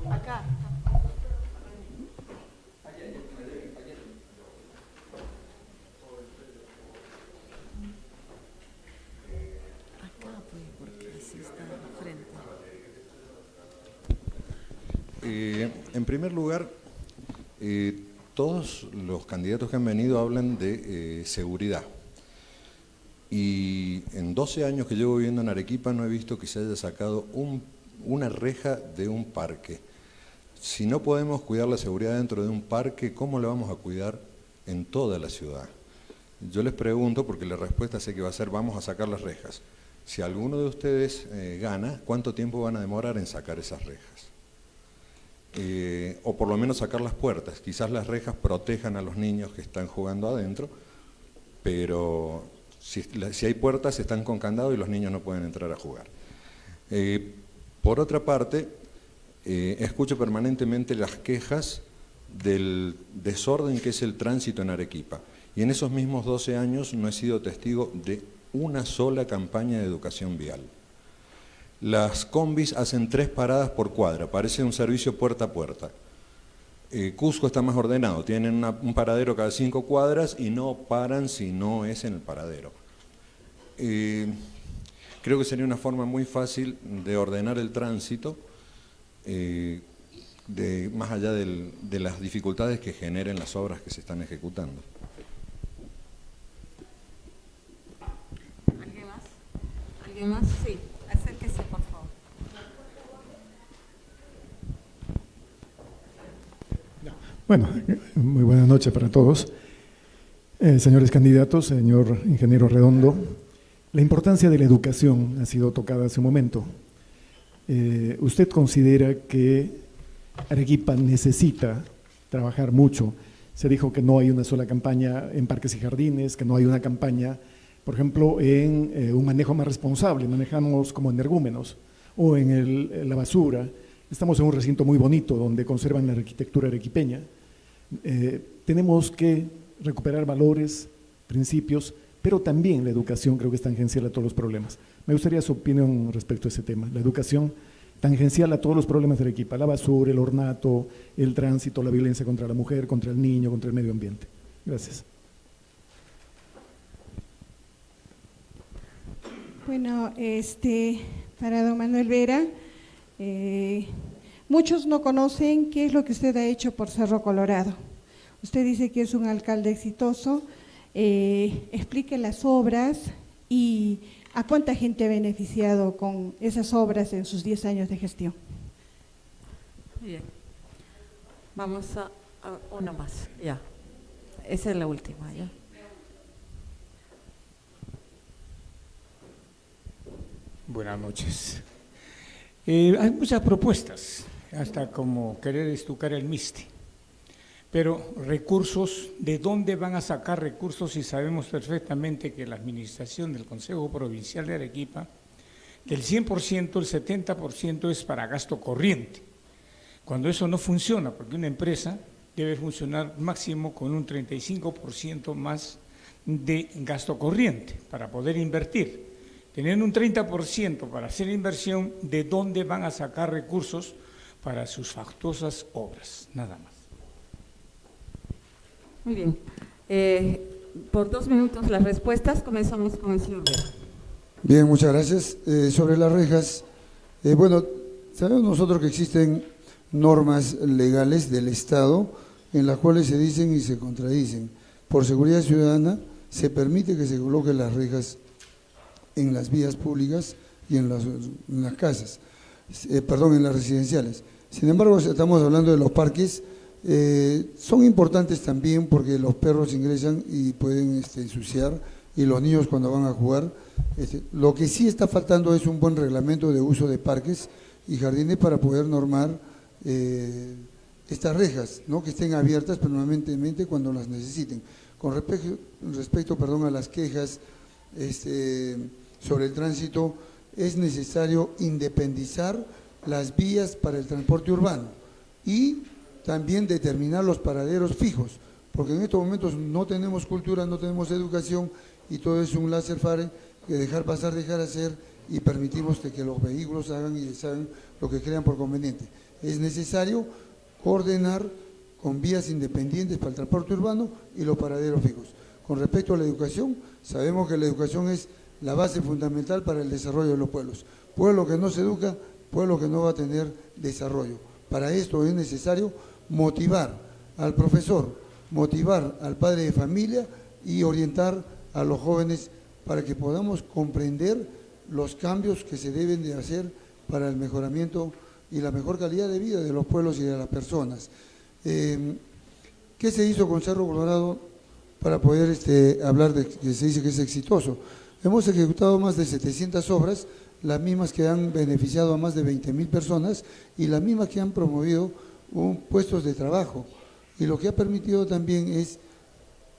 Acá. Acá, pues, porque así está de frente. En primer lugar, todos los candidatos que han venido hablan de seguridad. Y en 12 años que llevo viviendo en Arequipa no he visto que se haya sacado una reja de un parque. Si no podemos cuidar la seguridad dentro de un parque, ¿cómo la vamos a cuidar en toda la ciudad? Yo les pregunto, porque la respuesta sé que va a ser, vamos a sacar las rejas. si alguno de ustedes gana, ¿cuánto tiempo van a demorar en sacar esas rejas? O por lo menos sacar las puertas. Quizás las rejas protejan a los niños que están jugando adentro, pero si hay puertas están con candado y los niños no pueden entrar a jugar. Por otra parte, escucho permanentemente las quejas del desorden que es el tránsito en Arequipa. Y en esos mismos 12 años no he sido testigo de una sola campaña de educación vial. Las combis hacen 3 paradas por cuadra, parece un servicio puerta a puerta. Cusco está más ordenado, tienen un paradero cada 5 cuadras y no paran si no es en el paradero. Creo que sería una forma muy fácil de ordenar el tránsito, más allá de las dificultades que generen las obras que se están ejecutando. ¿Alguien más? ¿Alguien más? Sí, acérquese, por favor. Bueno, muy buenas noches para todos. Señores candidatos, señor ingeniero Redondo, la importancia de la educación ha sido tocada hace un momento. ¿Usted considera que Arequipa necesita trabajar mucho? Se dijo que no hay una sola campaña en parques y jardines, que no hay una campaña, por ejemplo, en un manejo más responsable, manejamos como energúmenos, o en la basura. Estamos en un recinto muy bonito donde conservan la arquitectura arequipeña. Tenemos que recuperar valores, principios, pero también la educación creo que es tangencial a todos los problemas. Me gustaría su opinión respecto a ese tema, la educación tangencial a todos los problemas de Arequipa, la basura, el ornato, el tránsito, la violencia contra la mujer, contra el niño, contra el medio ambiente. Gracias. Bueno, para don Manuel Vera, muchos no conocen qué es lo que usted ha hecho por Cerro Colorado. Usted dice que es un alcalde exitoso, explique las obras y a cuánta gente ha beneficiado con esas obras en sus 10 años de gestión. Bien. Vamos a una más, ya. Esa es la última, ya. Buenas noches. Hay muchas propuestas, hasta como querer estucar el MISTI, pero recursos, ¿de dónde van a sacar recursos si sabemos perfectamente que la administración del Consejo Provincial de Arequipa, del 100%, el 70% es para gasto corriente? Cuando eso no funciona, porque una empresa debe funcionar máximo con un 35% más de gasto corriente para poder invertir. Teniendo un 30% para hacer inversión, ¿de dónde van a sacar recursos para sus fastuosas obras? Nada más. Muy bien. Por 2 minutos las respuestas. Comenzamos con el señor Vera. Bien, muchas gracias. Sobre las rejas, bueno, sabemos nosotros que existen normas legales del Estado en las cuales se dicen y se contradicen. Por seguridad ciudadana se permite que se coloquen las rejas en las vías públicas y en las casas, en las residenciales. Sin embargo, estamos hablando de los parques, son importantes también porque los perros ingresan y pueden ensuciar, y los niños cuando van a jugar. Lo que sí está faltando es un buen reglamento de uso de parques y jardines para poder normar estas rejas, ¿no? Que estén abiertas permanentemente cuando las necesiten. Con respecto a las quejas sobre el tránsito, es necesario independizar las vías para el transporte urbano y también determinar los paraderos fijos, porque en estos momentos no tenemos cultura, no tenemos educación y todo es un laissez-faire, que dejar pasar, dejar hacer, y permitimos que los vehículos hagan y deshagan lo que crean por conveniente. Es necesario ordenar con vías independientes para el transporte urbano y los paraderos fijos. Con respecto a la educación, sabemos que la educación es la base fundamental para el desarrollo de los pueblos. Pueblo que no se educa, pueblo que no va a tener desarrollo. Para esto es necesario motivar al profesor, motivar al padre de familia y orientar a los jóvenes para que podamos comprender los cambios que se deben de hacer para el mejoramiento y la mejor calidad de vida de los pueblos y de las personas. ¿Qué se hizo con Cerro Colorado para poder hablar de que se dice que es exitoso? Hemos ejecutado más de 700 obras, las mismas que han beneficiado a más de 20.000 personas y las mismas que han promovido puestos de trabajo. Y lo que ha permitido también es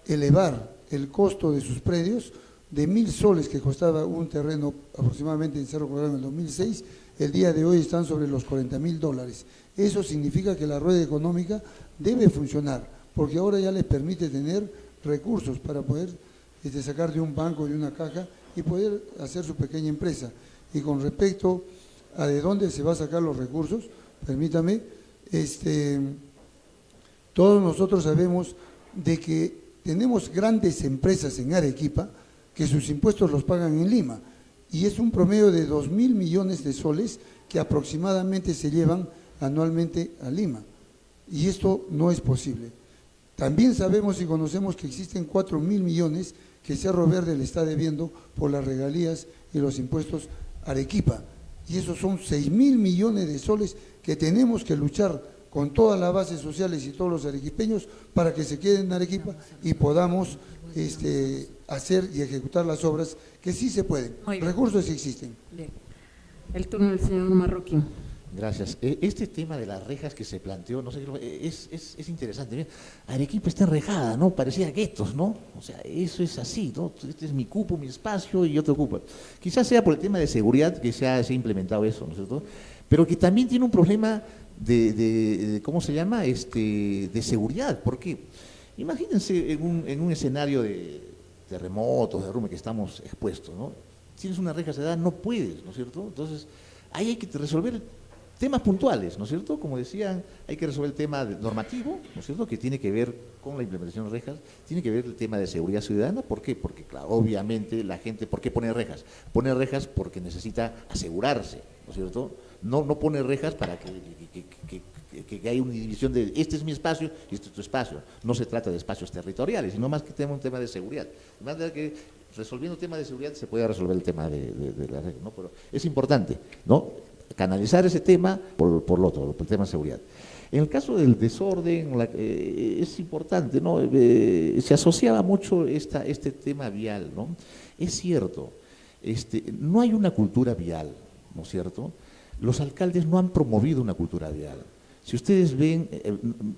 elevar el costo de sus predios de 1.000 soles que costaba un terreno aproximadamente en Cerro Colorado en el 2006, el día de hoy están sobre los $40.000. Eso significa que la rueda económica debe funcionar, porque ahora ya les permite tener recursos para poder sacar de un banco, de una caja y poder hacer su pequeña empresa. Y con respecto a de dónde se va a sacar los recursos, permítame, todos nosotros sabemos de que tenemos grandes empresas en Arequipa que sus impuestos los pagan en Lima y es un promedio de 2.000 millones de soles que aproximadamente se llevan anualmente a Lima y esto no es posible. También sabemos y conocemos que existen 4.000 millones que Cerro Verde le está debiendo por las regalías y los impuestos a Arequipa y esos son 6.000 millones de soles que tenemos que luchar con todas las bases sociales y todos los arequipeños para que se queden en Arequipa y podamos hacer y ejecutar las obras que sí se pueden. Recursos sí existen. Bien. El turno del señor Marroquín. Gracias. Este tema de las rejas que se planteó, no sé, es interesante. Bien, Arequipa está enrejada, ¿no? Parecía guetos, ¿no? O sea, eso es así, ¿no? Este es mi cupo, mi espacio y yo te ocupo. Quizás sea por el tema de seguridad que se ha implementado eso, ¿no es cierto? Pero que también tiene un problema de ¿cómo se llama? De seguridad. ¿Por qué? Imagínense en un escenario de terremotos, de derrumbe que estamos expuestos, ¿no? Tienes una reja cerrada, no puedes, ¿no es cierto? Entonces, ahí hay que resolver temas puntuales, ¿no es cierto? Como decían, hay que resolver el tema normativo, ¿no es cierto?, que tiene que ver con la implementación de rejas, tiene que ver el tema de seguridad ciudadana. ¿Por qué? Porque, claro, obviamente la gente, ¿por qué pone rejas? Pone rejas porque necesita asegurarse, ¿no es cierto? No pone rejas para que haya una división de este es mi espacio y este es tu espacio. No se trata de espacios territoriales, sino más que un tema de seguridad. De manera que resolviendo el tema de seguridad se puede resolver el tema de la reja, ¿no? Pero es importante, ¿no?, canalizar ese tema por lo otro, por el tema de seguridad. En el caso del desorden, es importante, ¿no? Se asociaba mucho este tema vial, ¿no? Es cierto, no hay una cultura vial, ¿no es cierto? Los alcaldes no han promovido una cultura vial. Si ustedes ven,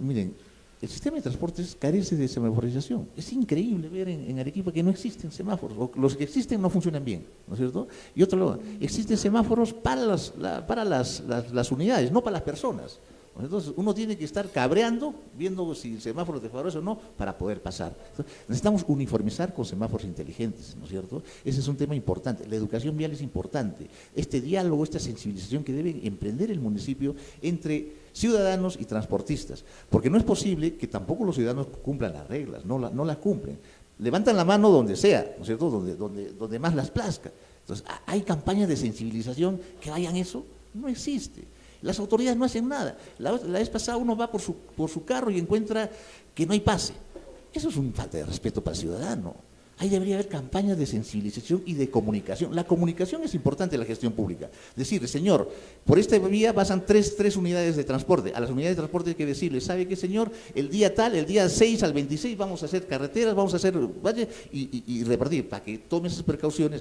miren, el sistema de transportes carece de semaforización. Es increíble ver en Arequipa que no existen semáforos, o los que existen no funcionan bien, ¿no es cierto? Y otro lado, existen semáforos para las unidades, no para las personas. Entonces, uno tiene que estar cabreando, viendo si el semáforo te favorece o no, para poder pasar. Entonces, necesitamos uniformizar con semáforos inteligentes, ¿no es cierto? Ese es un tema importante. La educación vial es importante. Este diálogo, esta sensibilización que debe emprender el municipio entre ciudadanos y transportistas. Porque no es posible que tampoco los ciudadanos cumplan las reglas, no las cumplen. Levantan la mano donde sea, ¿no es cierto?, donde más las plazca. Entonces, ¿hay campañas de sensibilización que vayan eso? No existe. Las autoridades no hacen nada. La vez pasada uno va por su carro y encuentra que no hay pase. Eso es una falta de respeto para el ciudadano. Ahí debería haber campañas de sensibilización y de comunicación. La comunicación es importante en la gestión pública. Decirle, señor, por esta vía pasan tres unidades de transporte. A las unidades de transporte hay que decirle, ¿sabe qué, señor? El día tal, el día 6 al 26 vamos a hacer carreteras, vamos a hacer valle y repartir, para que tome esas precauciones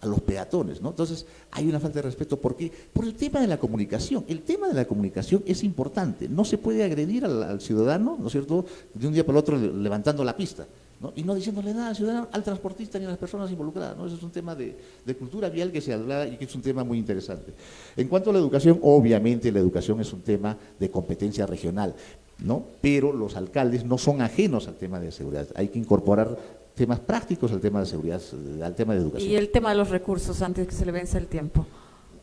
a los peatones, ¿no? Entonces, hay una falta de respeto. ¿Por qué? Por el tema de la comunicación. El tema de la comunicación es importante. No se puede agredir al ciudadano, ¿no es cierto?, de un día para el otro levantando la pista, ¿no? Y no diciéndole nada al ciudadano, al transportista ni a las personas involucradas, ¿no? Eso es un tema de cultura vial que se habla y que es un tema muy interesante. En cuanto a la educación, obviamente la educación es un tema de competencia regional, ¿no? Pero los alcaldes no son ajenos al tema de seguridad. Hay que incorporar temas prácticos al tema de seguridad, al tema de educación. Y el tema de los recursos, antes que se le vence el tiempo.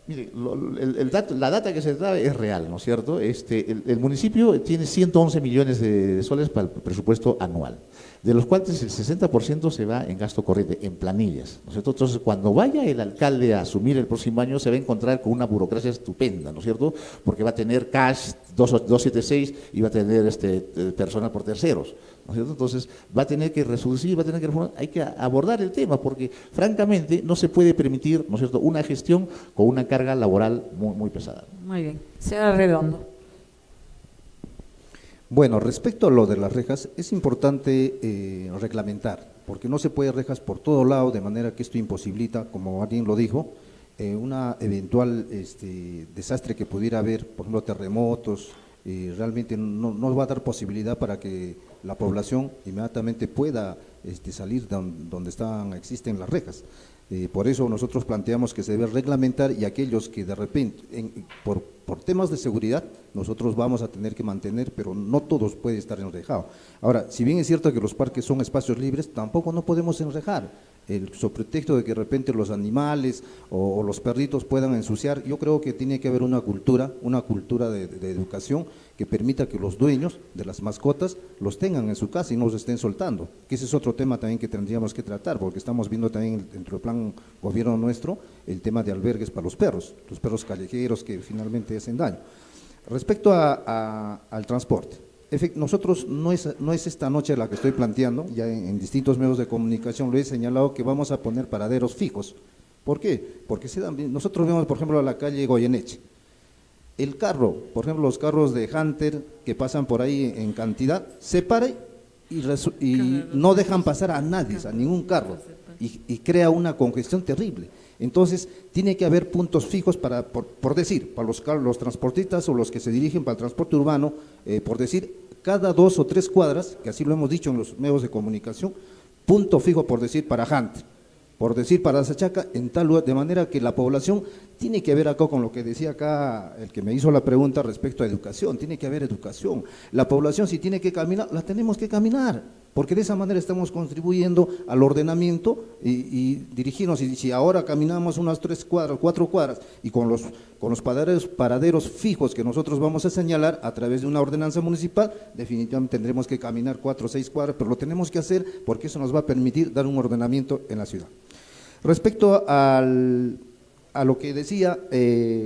Mire, la data que se da es real, ¿no es cierto? El municipio tiene 111 millones de soles para el presupuesto anual, de los cuales el 60% se va en gasto corriente, en planillas, ¿no es cierto? Entonces, cuando vaya el alcalde a asumir el próximo año, se va a encontrar con una burocracia estupenda, ¿no es cierto? Porque va a tener cash 276 y va a tener personal por terceros, ¿no es cierto? Entonces, va a tener que reducir, hay que abordar el tema, porque francamente no se puede permitir, ¿no es cierto?, una gestión con una carga laboral muy pesada. Muy bien. Señora Redondo. Bueno, respecto a lo de las rejas, es importante reglamentar. porque no se puede rejas por todo lado, de manera que esto imposibilita, como alguien lo dijo, una eventual desastre que pudiera haber, por ejemplo, terremotos. Realmente no va a dar posibilidad para que la población inmediatamente pueda salir donde existen las rejas. Por eso nosotros planteamos que se debe reglamentar, y aquellos que de repente, por temas de seguridad, nosotros vamos a tener que mantener, pero no todos pueden estar enrejados. Ahora, si bien es cierto que los parques son espacios libres, tampoco no podemos enrejar. Sobre pretexto de que de repente los animales o los perritos puedan ensuciar, yo creo que tiene que haber una cultura de educación que permita que los dueños de las mascotas los tengan en su casa y no los estén soltando, que ese es otro tema también que tendríamos que tratar, porque estamos viendo también dentro del plan gobierno nuestro el tema de albergues para los perros callejeros que finalmente hacen daño. Respecto al transporte, nosotros no es esta noche la que estoy planteando, ya en distintos medios de comunicación lo he señalado, que vamos a poner paraderos fijos. ¿Por qué? Porque nosotros vemos, por ejemplo, la calle Goyeneche. El carro, por ejemplo, los carros de Hunter que pasan por ahí en cantidad, se paran y no dejan pasar a nadie, a ningún carro, y crea una congestión terrible. Entonces, tiene que haber puntos fijos por decir, para los transportistas o los que se dirigen para el transporte urbano, por decir, cada 2 o 3 cuadras, que así lo hemos dicho en los medios de comunicación, punto fijo, por decir, para Hunter, por decir, para Sachaca, en tal lugar, de manera que la población tiene que ver acá con lo que decía acá el que me hizo la pregunta respecto a educación, tiene que haber educación. La población, si tiene que caminar, la tenemos que caminar, porque de esa manera estamos contribuyendo al ordenamiento y dirigirnos. Y si ahora caminamos unas 3 cuadras, 4 cuadras, y con los paraderos fijos que nosotros vamos a señalar a través de una ordenanza municipal, definitivamente tendremos que caminar 4 o 6 cuadras, pero lo tenemos que hacer porque eso nos va a permitir dar un ordenamiento en la ciudad. Respecto a lo que decía,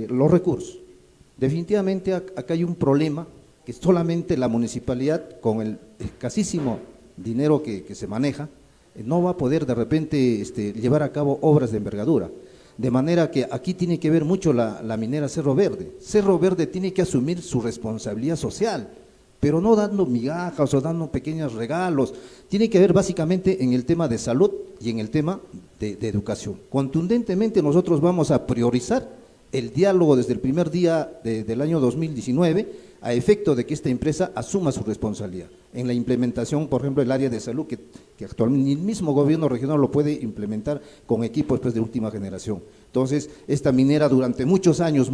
los recursos, definitivamente acá hay un problema que solamente la municipalidad, con el escasísimo dinero que se maneja, no va a poder de repente llevar a cabo obras de envergadura. De manera que aquí tiene que ver mucho la minera Cerro Verde. Cerro Verde tiene que asumir su responsabilidad social, pero no dando migajas o dando pequeños regalos. Tiene que ver básicamente en el tema de salud y en el tema de educación. Contundentemente nosotros vamos a priorizar el diálogo desde el primer día del año 2019, a efecto de que esta empresa asuma su responsabilidad en la implementación, por ejemplo, del área de salud, que actualmente ni el mismo gobierno regional lo puede implementar con equipos de última generación. Entonces, esta minera durante muchos años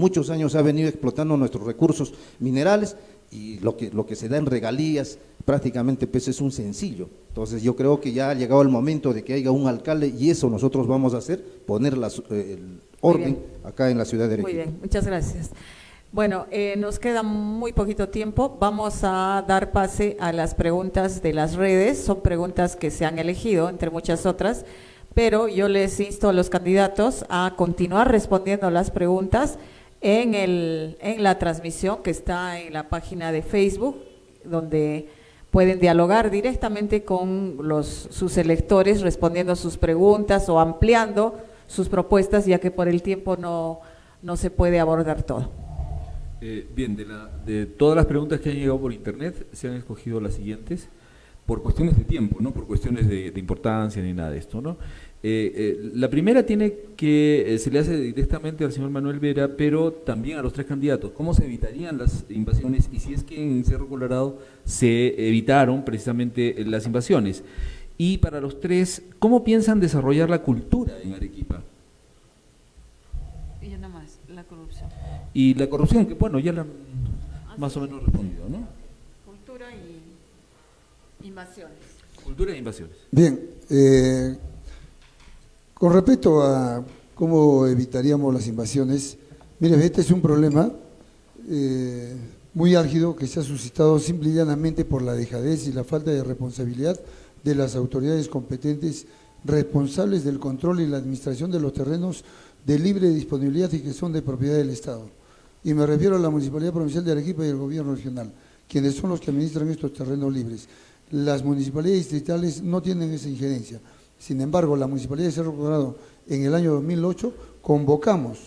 ha venido explotando nuestros recursos minerales, y lo que se da en regalías prácticamente pues es un sencillo. Entonces yo creo que ya ha llegado el momento de que haya un alcalde, y eso nosotros vamos a hacer, poner el orden acá en la ciudad de Arequipa. Muy bien, muchas gracias. Bueno, nos queda muy poquito tiempo, vamos a dar pase a las preguntas de las redes. Son preguntas que se han elegido, entre muchas otras, pero yo les insto a los candidatos a continuar respondiendo las preguntas en la transmisión que está en la página de Facebook, donde pueden dialogar directamente con sus electores, respondiendo sus preguntas o ampliando sus propuestas, ya que por el tiempo no se puede abordar todo. Bien, de todas las preguntas que han llegado por internet, se han escogido las siguientes, por cuestiones de tiempo, no por cuestiones de importancia ni nada de esto, ¿no? La primera se le hace directamente al señor Manuel Vera, pero también a los 3 candidatos. ¿Cómo se evitarían las invasiones? Y si es que en Cerro Colorado se evitaron precisamente las invasiones. Y para los 3, ¿cómo piensan desarrollar la cultura en Arequipa? Y nada más, la corrupción. Y la corrupción, que bueno, ya la han más o menos respondido, ¿no? Cultura y invasiones. Cultura e invasiones. Bien, con respecto a cómo evitaríamos las invasiones, mire, este es un problema muy álgido que se ha suscitado simple y llanamente por la dejadez y la falta de responsabilidad de las autoridades competentes responsables del control y la administración de los terrenos de libre disponibilidad y que son de propiedad del Estado. Y me refiero a la Municipalidad Provincial de Arequipa y el Gobierno Regional, quienes son los que administran estos terrenos libres. Las municipalidades distritales no tienen esa injerencia. Sin embargo, la Municipalidad de Cerro Colorado, en el año 2008, convocamos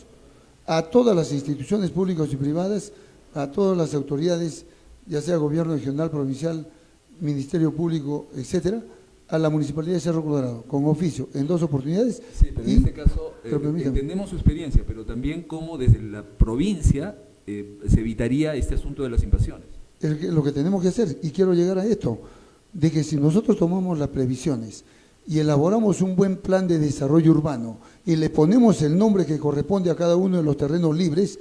a todas las instituciones públicas y privadas, a todas las autoridades, ya sea Gobierno Regional, Provincial, Ministerio Público, etcétera, a la Municipalidad de Cerro Colorado, con oficio, en 2 oportunidades. Sí, pero en este caso pero permítame. entendemos su experiencia, pero también cómo desde la provincia se evitaría este asunto de las invasiones. Lo que tenemos que hacer, y quiero llegar a esto, de que si nosotros tomamos las previsiones y elaboramos un buen plan de desarrollo urbano y le ponemos el nombre que corresponde a cada uno de los terrenos libres,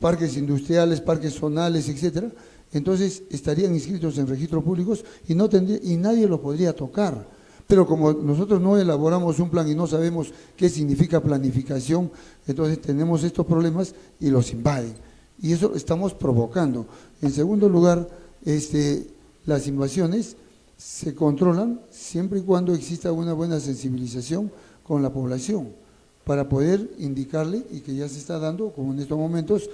parques industriales, parques zonales, etcétera, entonces estarían inscritos en registros públicos y nadie lo podría tocar. Pero como nosotros no elaboramos un plan y no sabemos qué significa planificación, entonces tenemos estos problemas y los invaden. Y eso estamos provocando. En segundo lugar, las invasiones se controlan siempre y cuando exista una buena sensibilización con la población, para poder indicarle, y que ya se está dando, como en estos momentos,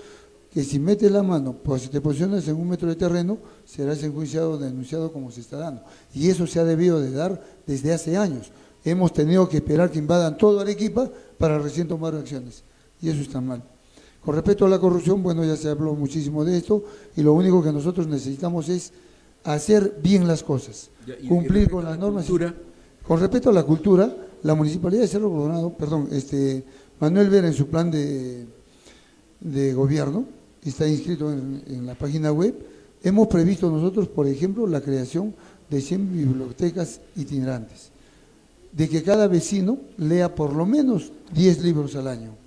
que si metes la mano, pues si te posicionas en 1 metro de terreno, serás enjuiciado o denunciado, como se está dando. Y eso se ha debido de dar desde hace años. Hemos tenido que esperar que invadan todo Arequipa para recién tomar acciones. Y eso está mal. Con respecto a la corrupción, bueno, ya se habló muchísimo de esto, y lo único que nosotros necesitamos es hacer bien las cosas, cumplir con las normas. Con respecto a la cultura, la Municipalidad de Cerro Colorado, Manuel Vera, en su plan de gobierno, está inscrito en la página web, hemos previsto nosotros, por ejemplo, la creación de 100 bibliotecas itinerantes, de que cada vecino lea por lo menos 10 libros al año.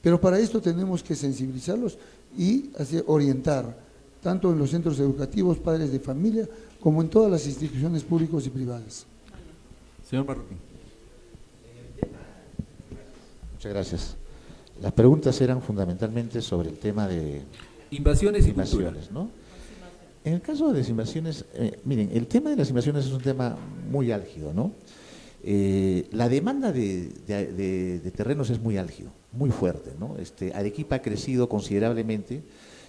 Pero para esto tenemos que sensibilizarlos y orientar, tanto en los centros educativos, padres de familia, como en todas las instituciones públicas y privadas. Señor Marroquín. Muchas gracias. Las preguntas eran fundamentalmente sobre el tema de invasiones y cultura, ¿no? En el caso de las invasiones, miren, el tema de las invasiones es un tema muy álgido, ¿no? La demanda de terrenos es muy álgido, muy fuerte, ¿no? Arequipa ha crecido considerablemente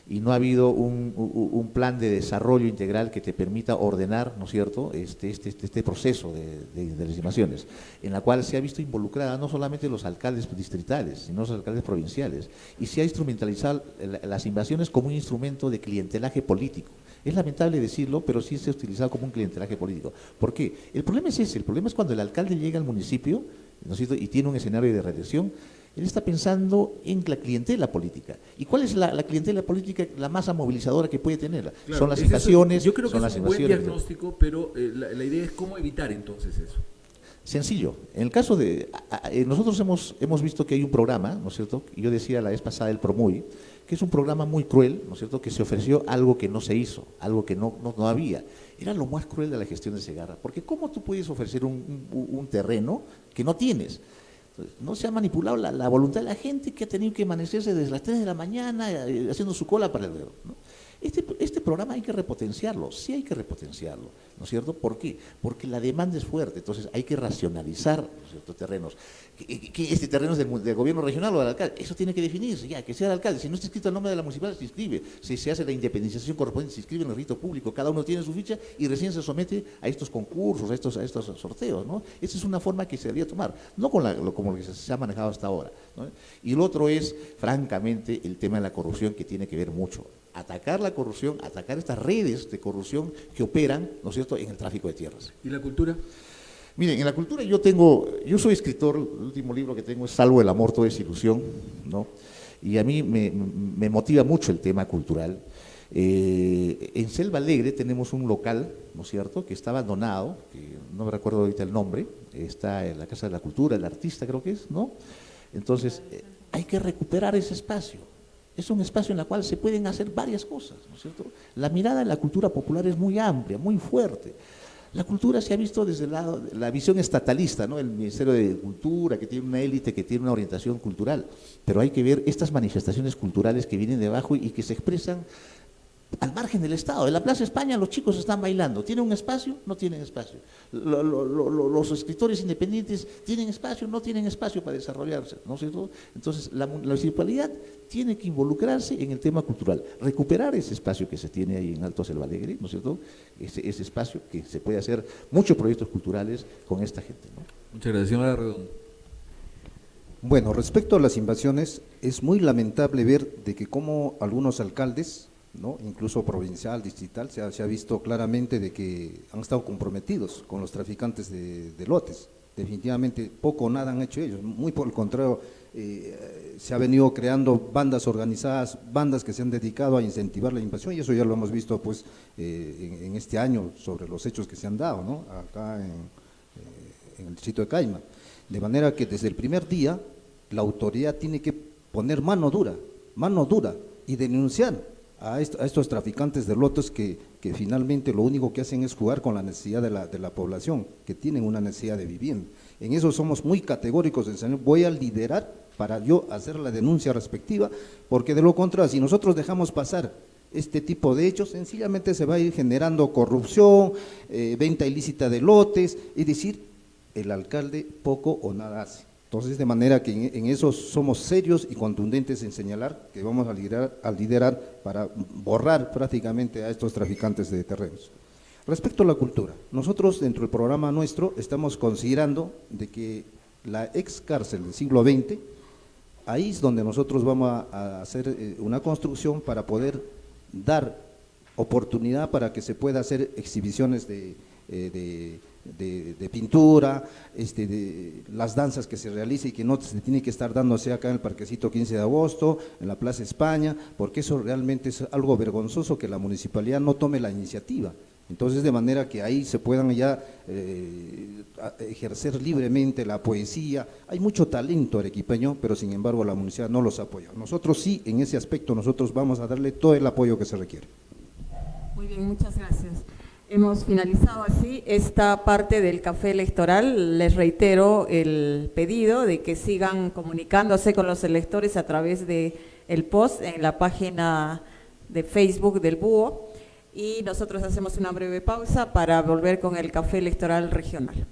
y no ha habido un plan de desarrollo integral que te permita ordenar, ¿no es cierto?, este proceso de las invasiones, en la cual se ha visto involucrada no solamente los alcaldes distritales, sino los alcaldes provinciales, y se ha instrumentalizado las invasiones como un instrumento de clientelaje político. Es lamentable decirlo, pero sí se ha utilizado como un clientelaje político. ¿Por qué? El problema es ese, el problema es cuando el alcalde llega al municipio, ¿no es cierto?, y tiene un escenario de reelección. Él está pensando en la clientela política. ¿Y cuál es la clientela política, la masa movilizadora que puede tener? Claro, son las invasiones, yo creo que son las es un buen invasiones. diagnóstico, pero la idea es cómo evitar entonces eso. Sencillo. En el caso de… nosotros hemos visto que hay un programa, ¿no es cierto?, yo decía la vez pasada, el PROMUI, que es un programa muy cruel, ¿no es cierto?, que se ofreció algo que no se hizo, algo que no había. Era lo más cruel de la gestión de Segarra, porque ¿cómo tú puedes ofrecer un terreno que no tienes? Entonces, no se ha manipulado la voluntad de la gente, que ha tenido que amanecerse desde las 3 de la mañana haciendo su cola para el dedo, ¿no? Este programa hay que repotenciarlo, sí hay que repotenciarlo, ¿no es cierto? ¿Por qué? Porque la demanda es fuerte, entonces hay que racionalizar, ¿no es cierto?, terrenos. ¿Que este terreno es del gobierno regional o del alcalde? Eso tiene que definirse ya, que sea el alcalde. Si no está escrito el nombre de la municipalidad, se inscribe. Si se hace la independización correspondiente, se inscribe en el registro público, cada uno tiene su ficha y recién se somete a estos concursos, a estos sorteos, ¿no? Esa es una forma que se debería tomar, no como lo que se ha manejado hasta ahora, ¿no? Y lo otro es, francamente, el tema de la corrupción, que tiene que ver mucho. Atacar la corrupción, atacar estas redes de corrupción que operan, ¿no es cierto?, en el tráfico de tierras. ¿Y la cultura? Miren, en la cultura yo soy escritor, el último libro que tengo es Salvo el amor, todo es ilusión, ¿no? Y a mí me motiva mucho el tema cultural. En Selva Alegre tenemos un local, ¿no es cierto?, que está abandonado, que no me recuerdo ahorita el nombre, está en la Casa de la Cultura, el artista creo que es, ¿no? Entonces, hay que recuperar ese espacio. Es un espacio en el cual se pueden hacer varias cosas, ¿no es cierto? La mirada de la cultura popular es muy amplia, muy fuerte. La cultura se ha visto desde la visión estatalista, ¿no? El Ministerio de Cultura, que tiene una élite, que tiene una orientación cultural, pero hay que ver estas manifestaciones culturales que vienen de abajo y que se expresan al margen del Estado. En la Plaza España los chicos están bailando. ¿Tienen un espacio? No tienen espacio. Los escritores independientes tienen espacio, no tienen espacio para desarrollarse, ¿no es cierto? Entonces, la municipalidad tiene que involucrarse en el tema cultural, recuperar ese espacio que se tiene ahí en Alto Selva Alegre, ¿no es cierto? Ese espacio que se puede hacer muchos proyectos culturales con esta gente, ¿no? Muchas gracias, señora Redondo. Bueno, respecto a las invasiones, es muy lamentable ver de que como algunos alcaldes ¿no? Incluso provincial, distrital, se ha visto claramente de que han estado comprometidos con los traficantes de lotes. Definitivamente poco o nada han hecho ellos, muy por el contrario, se ha venido creando bandas organizadas, bandas que se han dedicado a incentivar la invasión, y eso ya lo hemos visto pues en este año sobre los hechos que se han dado, ¿no? Acá en el distrito de Caima. De manera que desde el primer día la autoridad tiene que poner mano dura y denunciar a estos traficantes de lotes que finalmente lo único que hacen es jugar con la necesidad de la población, que tienen una necesidad de vivienda. En eso somos muy categóricos, señor. Voy a liderar para yo hacer la denuncia respectiva, porque de lo contrario, si nosotros dejamos pasar este tipo de hechos, sencillamente se va a ir generando corrupción, venta ilícita de lotes, es decir, el alcalde poco o nada hace. Entonces, de manera que en eso somos serios y contundentes en señalar que vamos a liderar para borrar prácticamente a estos traficantes de terrenos. Respecto a la cultura, nosotros dentro del programa nuestro estamos considerando de que la ex cárcel del siglo XX, ahí es donde nosotros vamos a hacer una construcción para poder dar oportunidad para que se pueda hacer exhibiciones de pintura, de las danzas que se realicen y que no se tiene que estar dándose acá en el Parquecito 15 de agosto, en la Plaza España, porque eso realmente es algo vergonzoso que la municipalidad no tome la iniciativa. Entonces, de manera que ahí se puedan ya ejercer libremente la poesía. Hay mucho talento arequipeño, pero sin embargo la municipalidad no los apoya. Nosotros sí, en ese aspecto, nosotros vamos a darle todo el apoyo que se requiere. Muy bien, muchas gracias. Hemos finalizado así esta parte del café electoral. Les reitero el pedido de que sigan comunicándose con los electores a través de el post en la página de Facebook del Búho, y nosotros hacemos una breve pausa para volver con el café electoral regional.